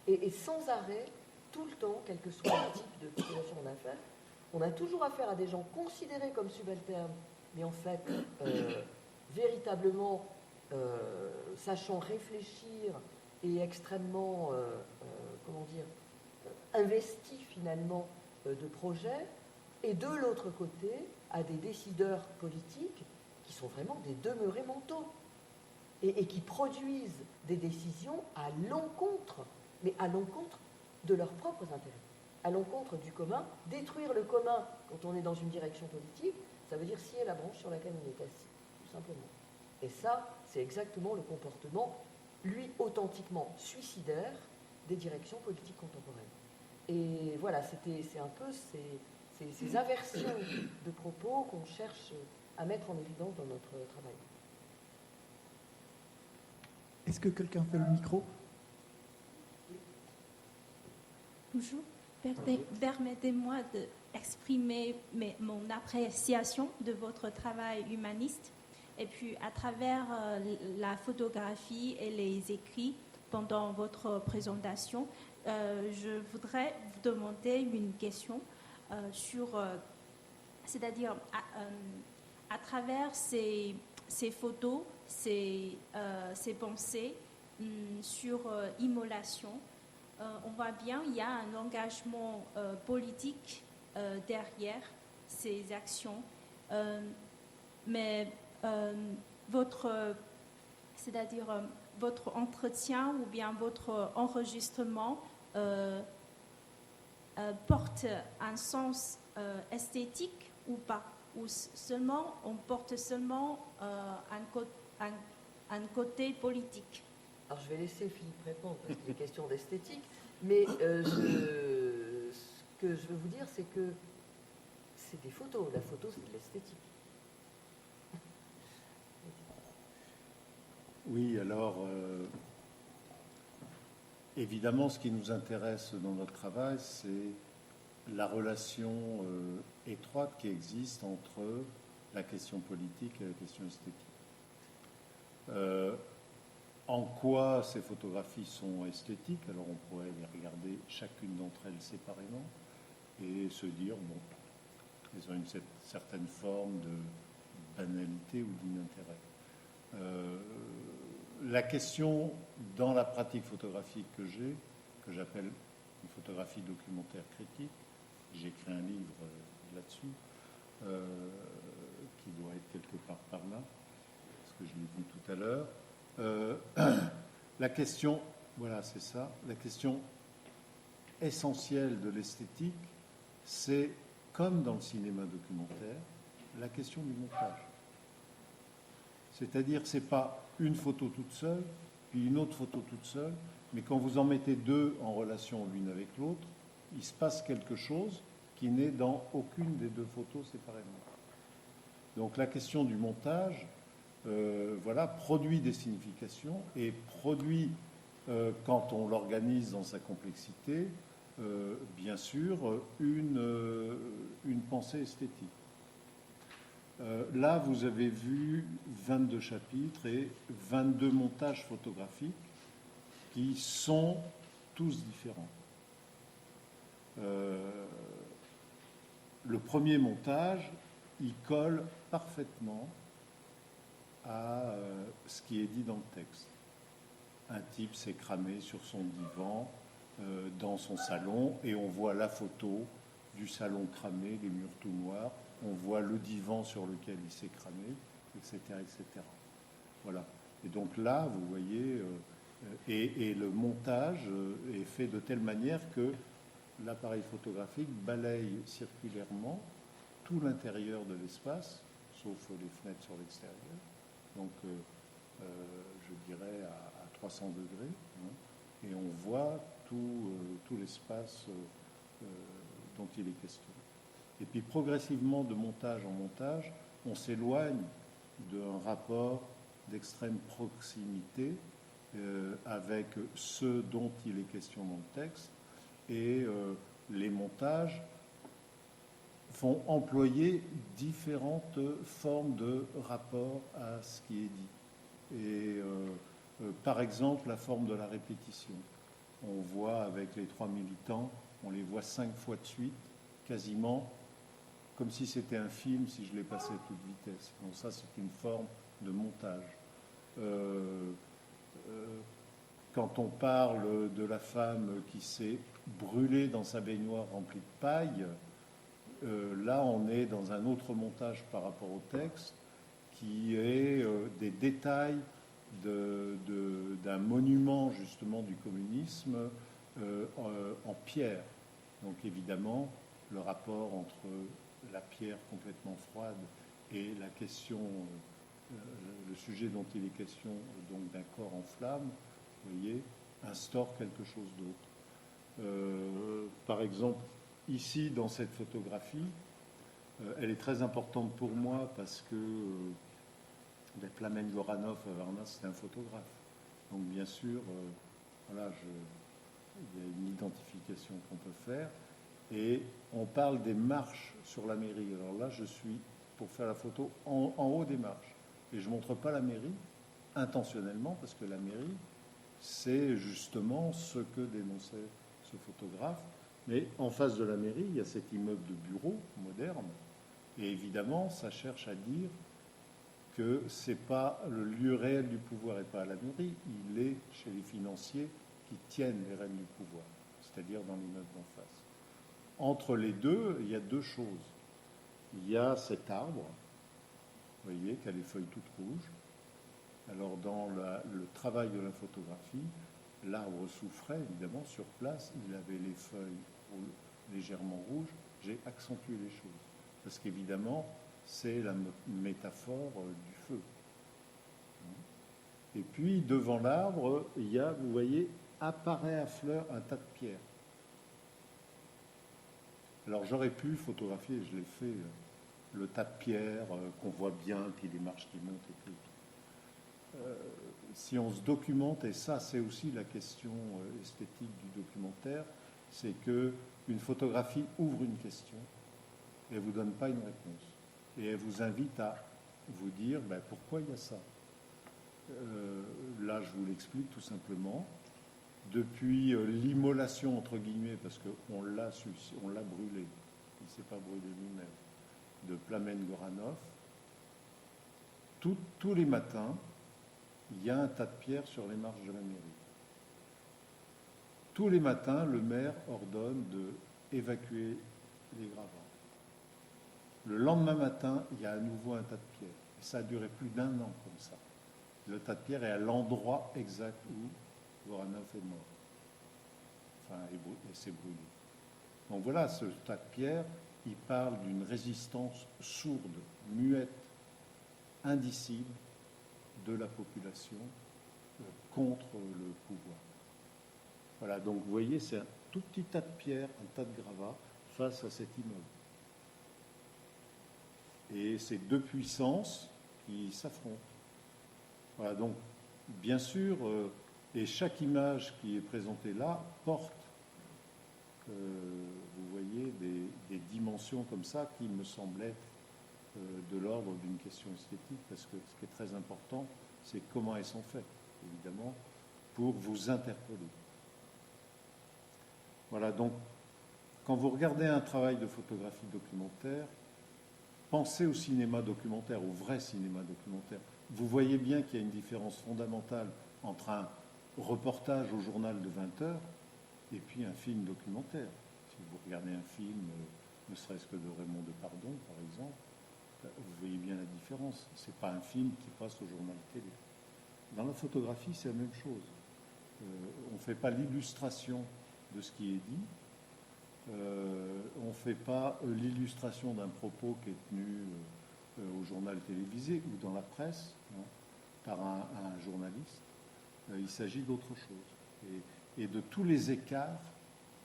Et sans arrêt, tout le temps, quel que soit le type de population qu'on a affaire, on a toujours affaire à des gens considérés comme subalternes, mais en fait, véritablement sachant réfléchir et extrêmement, investis finalement de projets, et de l'autre côté, à des décideurs politiques qui sont vraiment des demeurés mentaux et qui produisent des décisions à l'encontre, mais à l'encontre de leurs propres intérêts, à l'encontre du commun. Détruire le commun quand on est dans une direction politique, ça veut dire scier la branche sur laquelle on est assis, tout simplement. Et ça, c'est exactement le comportement, lui, authentiquement suicidaire des directions politiques contemporaines. Et voilà, c'est un peu ces aversions de propos qu'on cherche à mettre en évidence dans notre travail. Est-ce que quelqu'un fait le micro? Bonjour. Permettez-moi d'exprimer mon appréciation de votre travail humaniste. Et puis, à travers la photographie et les écrits pendant votre présentation, je voudrais vous demander une question c'est-à-dire à travers ces photos, ces pensées sur immolation, on voit bien il y a un engagement politique derrière ces actions, mais votre entretien ou bien votre enregistrement porte un sens esthétique ou pas, ou seulement on porte seulement un côté politique? Alors je vais laisser Philippe répondre parce qu'il est question d'esthétique, mais ce que je veux vous dire, c'est que c'est des photos. La photo, c'est de l'esthétique. Oui, alors, évidemment, ce qui nous intéresse dans notre travail, c'est la relation étroite qui existe entre la question politique et la question esthétique. En quoi ces photographies sont esthétiques? Alors, on pourrait les regarder chacune d'entre elles séparément et se dire, bon, elles ont une certaine forme de banalité ou d'inintérêt. La question dans la pratique photographique que j'appelle une photographie documentaire critique, j'ai écrit un livre là-dessus, qui doit être quelque part par là, parce que je l'ai dit tout à l'heure. La question, voilà, c'est ça, la question essentielle de l'esthétique, c'est, comme dans le cinéma documentaire, la question du montage. C'est-à-dire que ce n'est pas une photo toute seule, puis une autre photo toute seule, mais quand vous en mettez deux en relation l'une avec l'autre, il se passe quelque chose qui n'est dans aucune des deux photos séparément. Donc la question du montage, produit des significations et produit, quand on l'organise dans sa complexité, bien sûr, une pensée esthétique. Là, vous avez vu 22 chapitres et 22 montages photographiques qui sont tous différents. Le premier montage, il colle parfaitement à ce qui est dit dans le texte. Un type s'est cramé sur son divan dans son salon et on voit la photo du salon cramé, les murs tout noirs, on voit le divan sur lequel il s'est cramé, etc., etc. Voilà. Et donc là, vous voyez, et le montage est fait de telle manière que l'appareil photographique balaye circulairement tout l'intérieur de l'espace, sauf les fenêtres sur l'extérieur, donc je dirais à 300 degrés, hein, et on voit tout l'espace dont il est question. Et puis progressivement, de montage en montage, on s'éloigne d'un rapport d'extrême proximité avec ce dont il est question dans le texte, et les montages font employer différentes formes de rapport à ce qui est dit. Et par exemple, la forme de la répétition. On voit avec les 3 militants, on les voit 5 fois de suite, quasiment comme si c'était un film, si je l'ai passé à toute vitesse. Donc ça, c'est une forme de montage. Quand on parle de la femme qui s'est brûlée dans sa baignoire remplie de paille, là, on est dans un autre montage par rapport au texte, qui est des détails d'un monument, justement, du communisme en pierre. Donc, évidemment, le rapport entre la pierre complètement froide et la question, le sujet dont il est question, donc d'un corps en flammes, vous voyez, instaure quelque chose d'autre. Par exemple, ici, dans cette photographie, elle est très importante pour moi parce que Plamen Goranov à Varna, c'est un photographe. Donc, bien sûr, voilà, il y a une identification qu'on peut faire. Et on parle des marches sur la mairie. Alors là, je suis, pour faire la photo, en haut des marches. Et je ne montre pas la mairie, intentionnellement, parce que la mairie, c'est justement ce que dénonçait ce photographe. Mais en face de la mairie, il y a cet immeuble de bureau moderne. Et évidemment, ça cherche à dire que ce n'est pas le lieu réel du pouvoir et pas à la mairie, il est chez les financiers qui tiennent les rênes du pouvoir, c'est-à-dire dans l'immeuble d'en face. Entre les deux, il y a deux choses. Il y a cet arbre, vous voyez, qui a les feuilles toutes rouges. Alors, dans le travail de la photographie, l'arbre souffrait, évidemment, sur place. Il avait les feuilles légèrement rouges. J'ai accentué les choses. Parce qu'évidemment, c'est la métaphore du feu. Et puis, devant l'arbre, il y a, vous voyez, apparaît à fleur un tas de pierres. Alors, j'aurais pu photographier, je l'ai fait, le tas de pierres qu'on voit bien, puis les marches qui montent et tout. Si on se documente, et ça, c'est aussi la question esthétique du documentaire, c'est qu'une photographie ouvre une question et ne vous donne pas une réponse. Et elle vous invite à vous dire pourquoi il y a ça. Là, je vous l'explique tout simplement. Depuis l'immolation, entre guillemets, parce qu'on l'a brûlé, il ne s'est pas brûlé lui-même, de Plamen Goranov, tous les matins, il y a un tas de pierres sur les marches de la mairie. Tous les matins, le maire ordonne d'évacuer les gravats. Le lendemain matin, il y a à nouveau un tas de pierres. Et ça a duré plus d'1 an comme ça. Le tas de pierres est à l'endroit exact où Goranov est mort. Enfin, et s'est brûlé. Donc voilà, ce tas de pierres, il parle d'une résistance sourde, muette, indicible de la population contre le pouvoir. Voilà, donc vous voyez, c'est un tout petit tas de pierres, un tas de gravats face à cet immeuble. Et c'est deux puissances qui s'affrontent. Voilà, donc, bien sûr, et chaque image qui est présentée là porte, vous voyez, des dimensions comme ça qui me semblaient de l'ordre d'une question esthétique, parce que ce qui est très important, c'est comment elles sont faites, évidemment, pour vous interpeller. Voilà, donc, quand vous regardez un travail de photographie documentaire, pensez au cinéma documentaire, au vrai cinéma documentaire. Vous voyez bien qu'il y a une différence fondamentale entre un reportage au journal de 20 heures et puis un film documentaire. Si vous regardez un film, ne serait-ce que de Raymond Depardon, par exemple, vous voyez bien la différence. Ce n'est pas un film qui passe au journal télé. Dans la photographie, c'est la même chose. On ne fait pas l'illustration de ce qui est dit, On ne fait pas l'illustration d'un propos qui est tenu au journal télévisé ou dans la presse, hein, par un journaliste. Il s'agit d'autre chose. Et de tous les écarts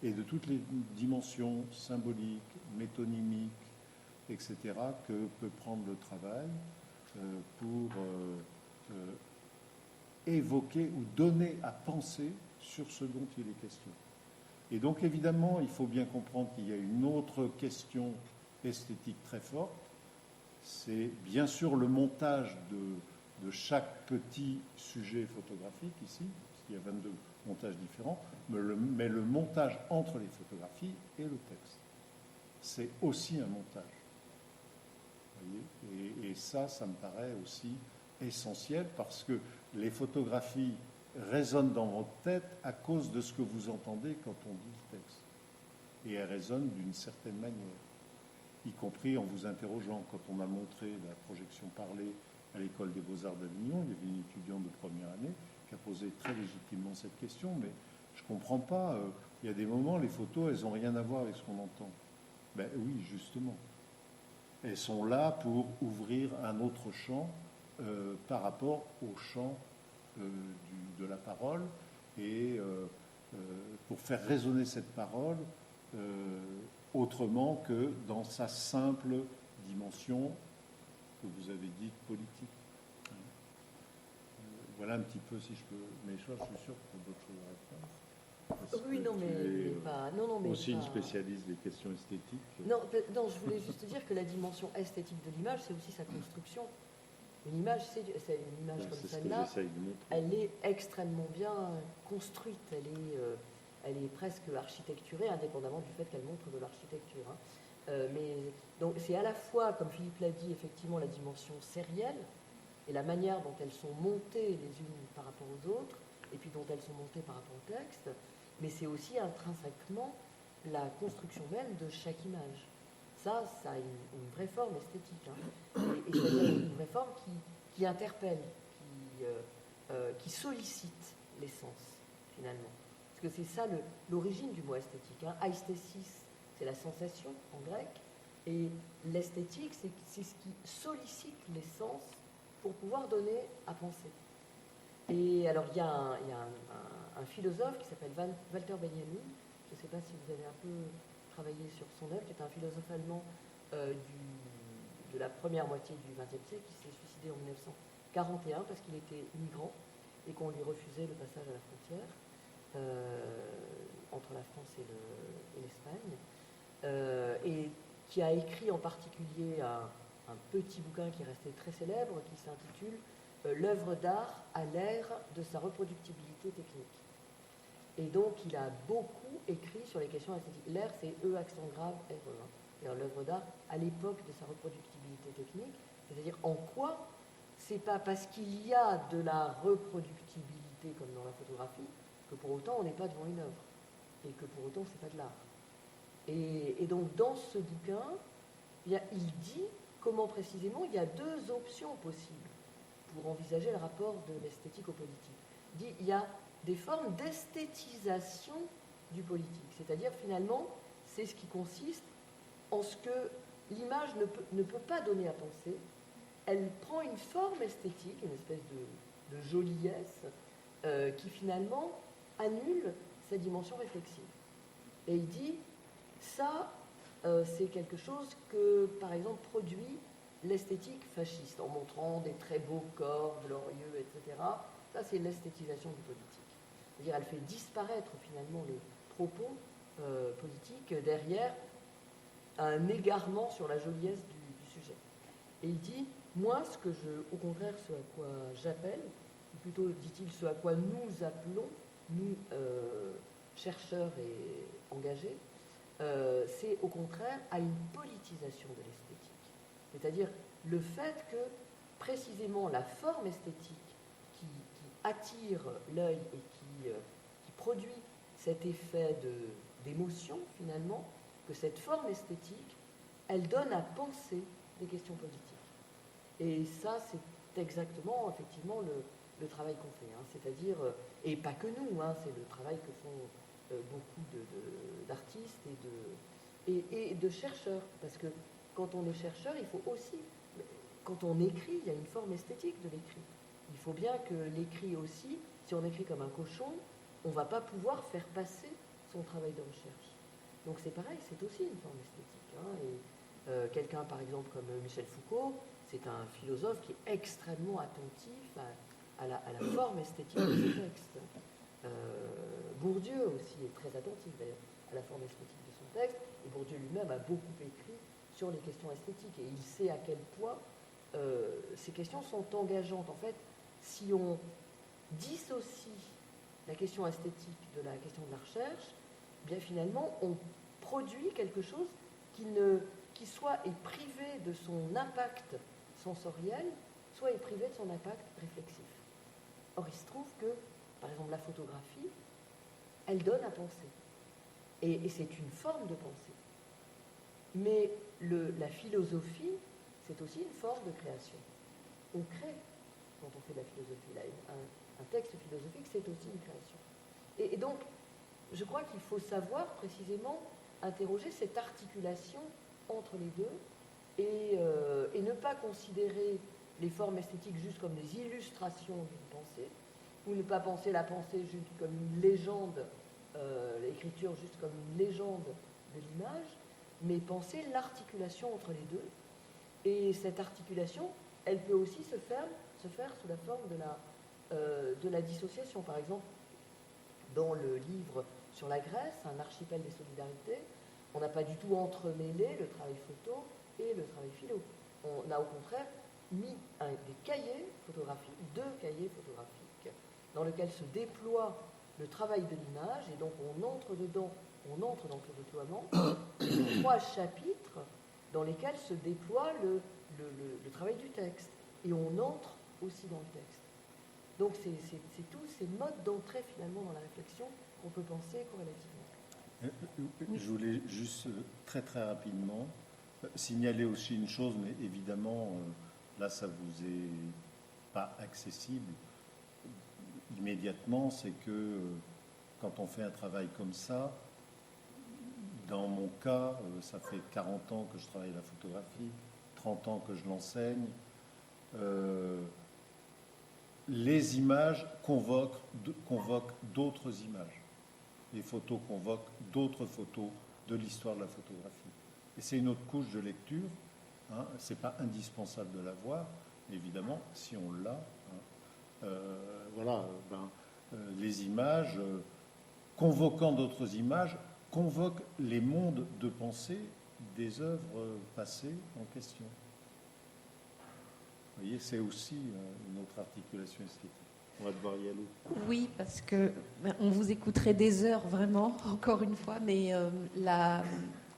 et de toutes les dimensions symboliques, métonymiques, etc., que peut prendre le travail pour évoquer ou donner à penser sur ce dont il est question. Et donc, évidemment, il faut bien comprendre qu'il y a une autre question esthétique très forte. C'est bien sûr le montage de chaque petit sujet photographique ici, parce qu'il y a 22 montages différents, mais le montage entre les photographies et le texte. C'est aussi un montage. Vous voyez, et ça me paraît aussi essentiel, parce que les photographies résonnent dans votre tête à cause de ce que vous entendez quand on dit le texte. Et elles résonnent d'une certaine manière, y compris en vous interrogeant. Quand on a montré la projection parlée à l'École des Beaux-Arts d'Avignon, il y avait une étudiante de première année qui a posé très légitimement cette question, mais je ne comprends pas, il y a des moments, les photos, elles n'ont rien à voir avec ce qu'on entend. Ben oui, justement. Elles sont là pour ouvrir un autre champ par rapport au champ de la parole, et pour faire résonner cette parole autrement que dans sa simple dimension que vous avez dite politique. Voilà un petit peu, si je peux, mais je suis sûr que d'autres choses à répondre. Oui, non, mais pas. Non, mais aussi pas... une spécialiste des questions esthétiques. Non, je voulais juste dire que la dimension esthétique de l'image, c'est aussi sa construction. Une image, c'est une image comme celle-là, elle est extrêmement bien construite, elle est presque architecturée, indépendamment du fait qu'elle montre de l'architecture. Hein. Mais donc c'est à la fois, comme Philippe l'a dit, effectivement la dimension sérielle et la manière dont elles sont montées les unes par rapport aux autres, et puis dont elles sont montées par rapport au texte, mais c'est aussi intrinsèquement la construction même de chaque image. Ça a une vraie forme esthétique, hein. Et c'est-à-dire une vraie forme qui interpelle, qui sollicite les sens, finalement. Parce que c'est ça l'origine du mot esthétique. Hein. Aesthesis, c'est la sensation en grec, et l'esthétique, c'est ce qui sollicite les sens pour pouvoir donner à penser. Et alors, il y a un philosophe qui s'appelle Walter Benjamin, je ne sais pas si vous avez un peu travaillé sur son œuvre, qui est un philosophe allemand de la première moitié du XXe siècle, qui s'est suicidé en 1941 parce qu'il était migrant et qu'on lui refusait le passage à la frontière entre la France et l'Espagne, et qui a écrit en particulier un petit bouquin qui est resté très célèbre, qui s'intitule « L'œuvre d'art à l'ère de sa reproductibilité technique ». Et donc, il a beaucoup écrit sur les questions esthétiques. L'ère, c'est E accent grave, R, hein. C'est-à-dire l'œuvre d'art à l'époque de sa reproductibilité technique. C'est-à-dire en quoi c'est pas parce qu'il y a de la reproductibilité, comme dans la photographie, que pour autant on n'est pas devant une œuvre. Et que pour autant c'est pas de l'art. Et donc, dans ce bouquin, il dit comment précisément il y a deux options possibles pour envisager le rapport de l'esthétique au politique. Il dit il y a des formes d'esthétisation du politique. C'est-à-dire, finalement, c'est ce qui consiste en ce que l'image ne peut pas donner à penser. Elle prend une forme esthétique, une espèce de joliesse, qui finalement annule sa dimension réflexive. Et il dit, ça, c'est quelque chose que, par exemple, produit l'esthétique fasciste, en montrant des très beaux corps glorieux, etc. Ça, c'est l'esthétisation du politique. C'est-à-dire, elle fait disparaître finalement le propos politique derrière un égarement sur la joliesse du sujet. Et il dit, moi, au contraire, ce à quoi j'appelle, ou plutôt, dit-il, ce à quoi nous appelons, nous, chercheurs et engagés, c'est au contraire à une politisation de l'esthétique. C'est-à-dire le fait que, précisément, la forme esthétique qui attire l'œil et qui produit cet effet d'émotion, finalement, que cette forme esthétique, elle donne à penser des questions politiques. Et ça, c'est exactement, effectivement, le travail qu'on fait. Hein. C'est-à-dire, et pas que nous, hein, c'est le travail que font beaucoup d'artistes et de chercheurs. Parce que quand on est chercheur, il faut aussi, quand on écrit, il y a une forme esthétique de l'écrit. Il faut bien que l'écrit aussi, si on écrit comme un cochon, on ne va pas pouvoir faire passer son travail de recherche. Donc c'est pareil, c'est aussi une forme esthétique. Et quelqu'un, par exemple, comme Michel Foucault, c'est un philosophe qui est extrêmement attentif à la forme esthétique de ses textes. Bourdieu aussi est très attentif, d'ailleurs, à la forme esthétique de son texte. Et Bourdieu lui-même a beaucoup écrit sur les questions esthétiques. Et il sait à quel point ces questions sont engageantes. En fait, si on dissocie la question esthétique de la question de la recherche, bien finalement, on produit quelque chose qui soit est privé de son impact sensoriel, soit est privé de son impact réflexif. Or, il se trouve que, par exemple, la photographie, elle donne à penser. Et c'est une forme de pensée. Mais la philosophie, c'est aussi une forme de création. On crée quand on fait de la philosophie. Là, un texte philosophique, c'est aussi une création. Et donc, je crois qu'il faut savoir précisément interroger cette articulation entre les deux et ne pas considérer les formes esthétiques juste comme des illustrations d'une pensée, ou ne pas penser la pensée juste comme une légende, l'écriture juste comme une légende de l'image, mais penser l'articulation entre les deux. Et cette articulation, elle peut aussi se faire sous la forme de la dissociation. Par exemple, dans le livre sur la Grèce, un archipel des solidarités, on n'a pas du tout entremêlé le travail photo et le travail philo. On a au contraire mis des cahiers photographiques, 2 cahiers photographiques, dans lesquels se déploie le travail de l'image, et donc on entre dans ce déploiement, 3 chapitres dans lesquels se déploie le travail du texte, et on entre aussi dans le texte. Donc c'est tous ces modes d'entrée finalement dans la réflexion qu'on peut penser corrélativement. Je voulais juste très très rapidement signaler aussi une chose, mais évidemment là ça vous est pas accessible immédiatement, c'est que quand on fait un travail comme ça, dans mon cas, ça fait 40 ans que je travaille la photographie, 30 ans que je l'enseigne. Les images convoquent d'autres images. Les photos convoquent d'autres photos de l'histoire de la photographie. Et c'est une autre couche de lecture. C'est pas indispensable de l'avoir, évidemment, si on l'a. Les images, convoquant d'autres images, convoquent les mondes de pensée des œuvres passées en question. Vous voyez, c'est aussi une autre articulation esthétique. On va devoir y aller. Oui, parce que on vous écouterait des heures, vraiment, encore une fois, mais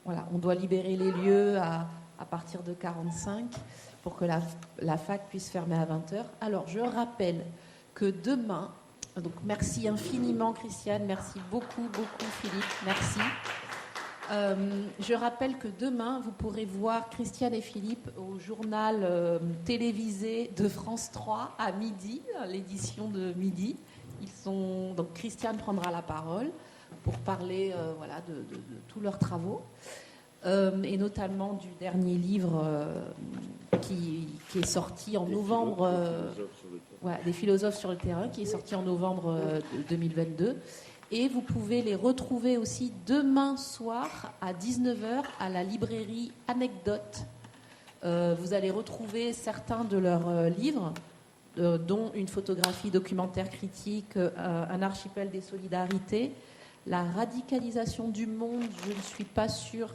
on doit libérer les lieux à partir de 45 pour que la fac puisse fermer à 20h. Alors, je rappelle que demain, donc merci infiniment Christiane, merci beaucoup Philippe, merci. Je rappelle que demain, vous pourrez voir Christiane et Philippe au journal télévisé de France 3 à midi, l'édition de midi. Donc Christiane prendra la parole pour parler de tous leurs travaux, et notamment du dernier livre qui est sorti en novembre, des philosophes sur le terrain, qui est sorti en novembre 2022. Et vous pouvez les retrouver aussi demain soir à 19h à la librairie Anecdote. Vous allez retrouver certains de leurs livres, dont une photographie documentaire critique, un archipel des solidarités, la radicalisation du monde, je ne suis pas sûre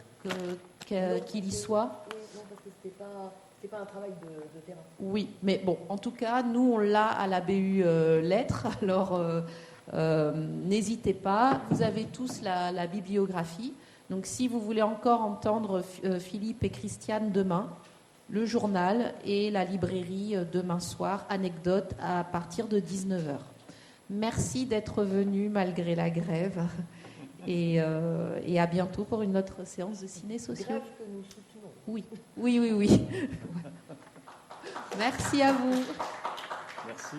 qu'il y soit. Oui, non, parce que c'était pas un travail de terrain. Oui, mais bon, en tout cas, nous, on l'a à la BU Lettres, alors... n'hésitez pas, vous avez tous la bibliographie. Donc si vous voulez encore entendre Philippe et Christiane demain, le journal et la librairie demain soir, Anecdote à partir de 19h. Merci d'être venus malgré la grève et à bientôt pour une autre séance de ciné sociaux. Grève que nous soutenons. Oui. Merci à vous. Merci.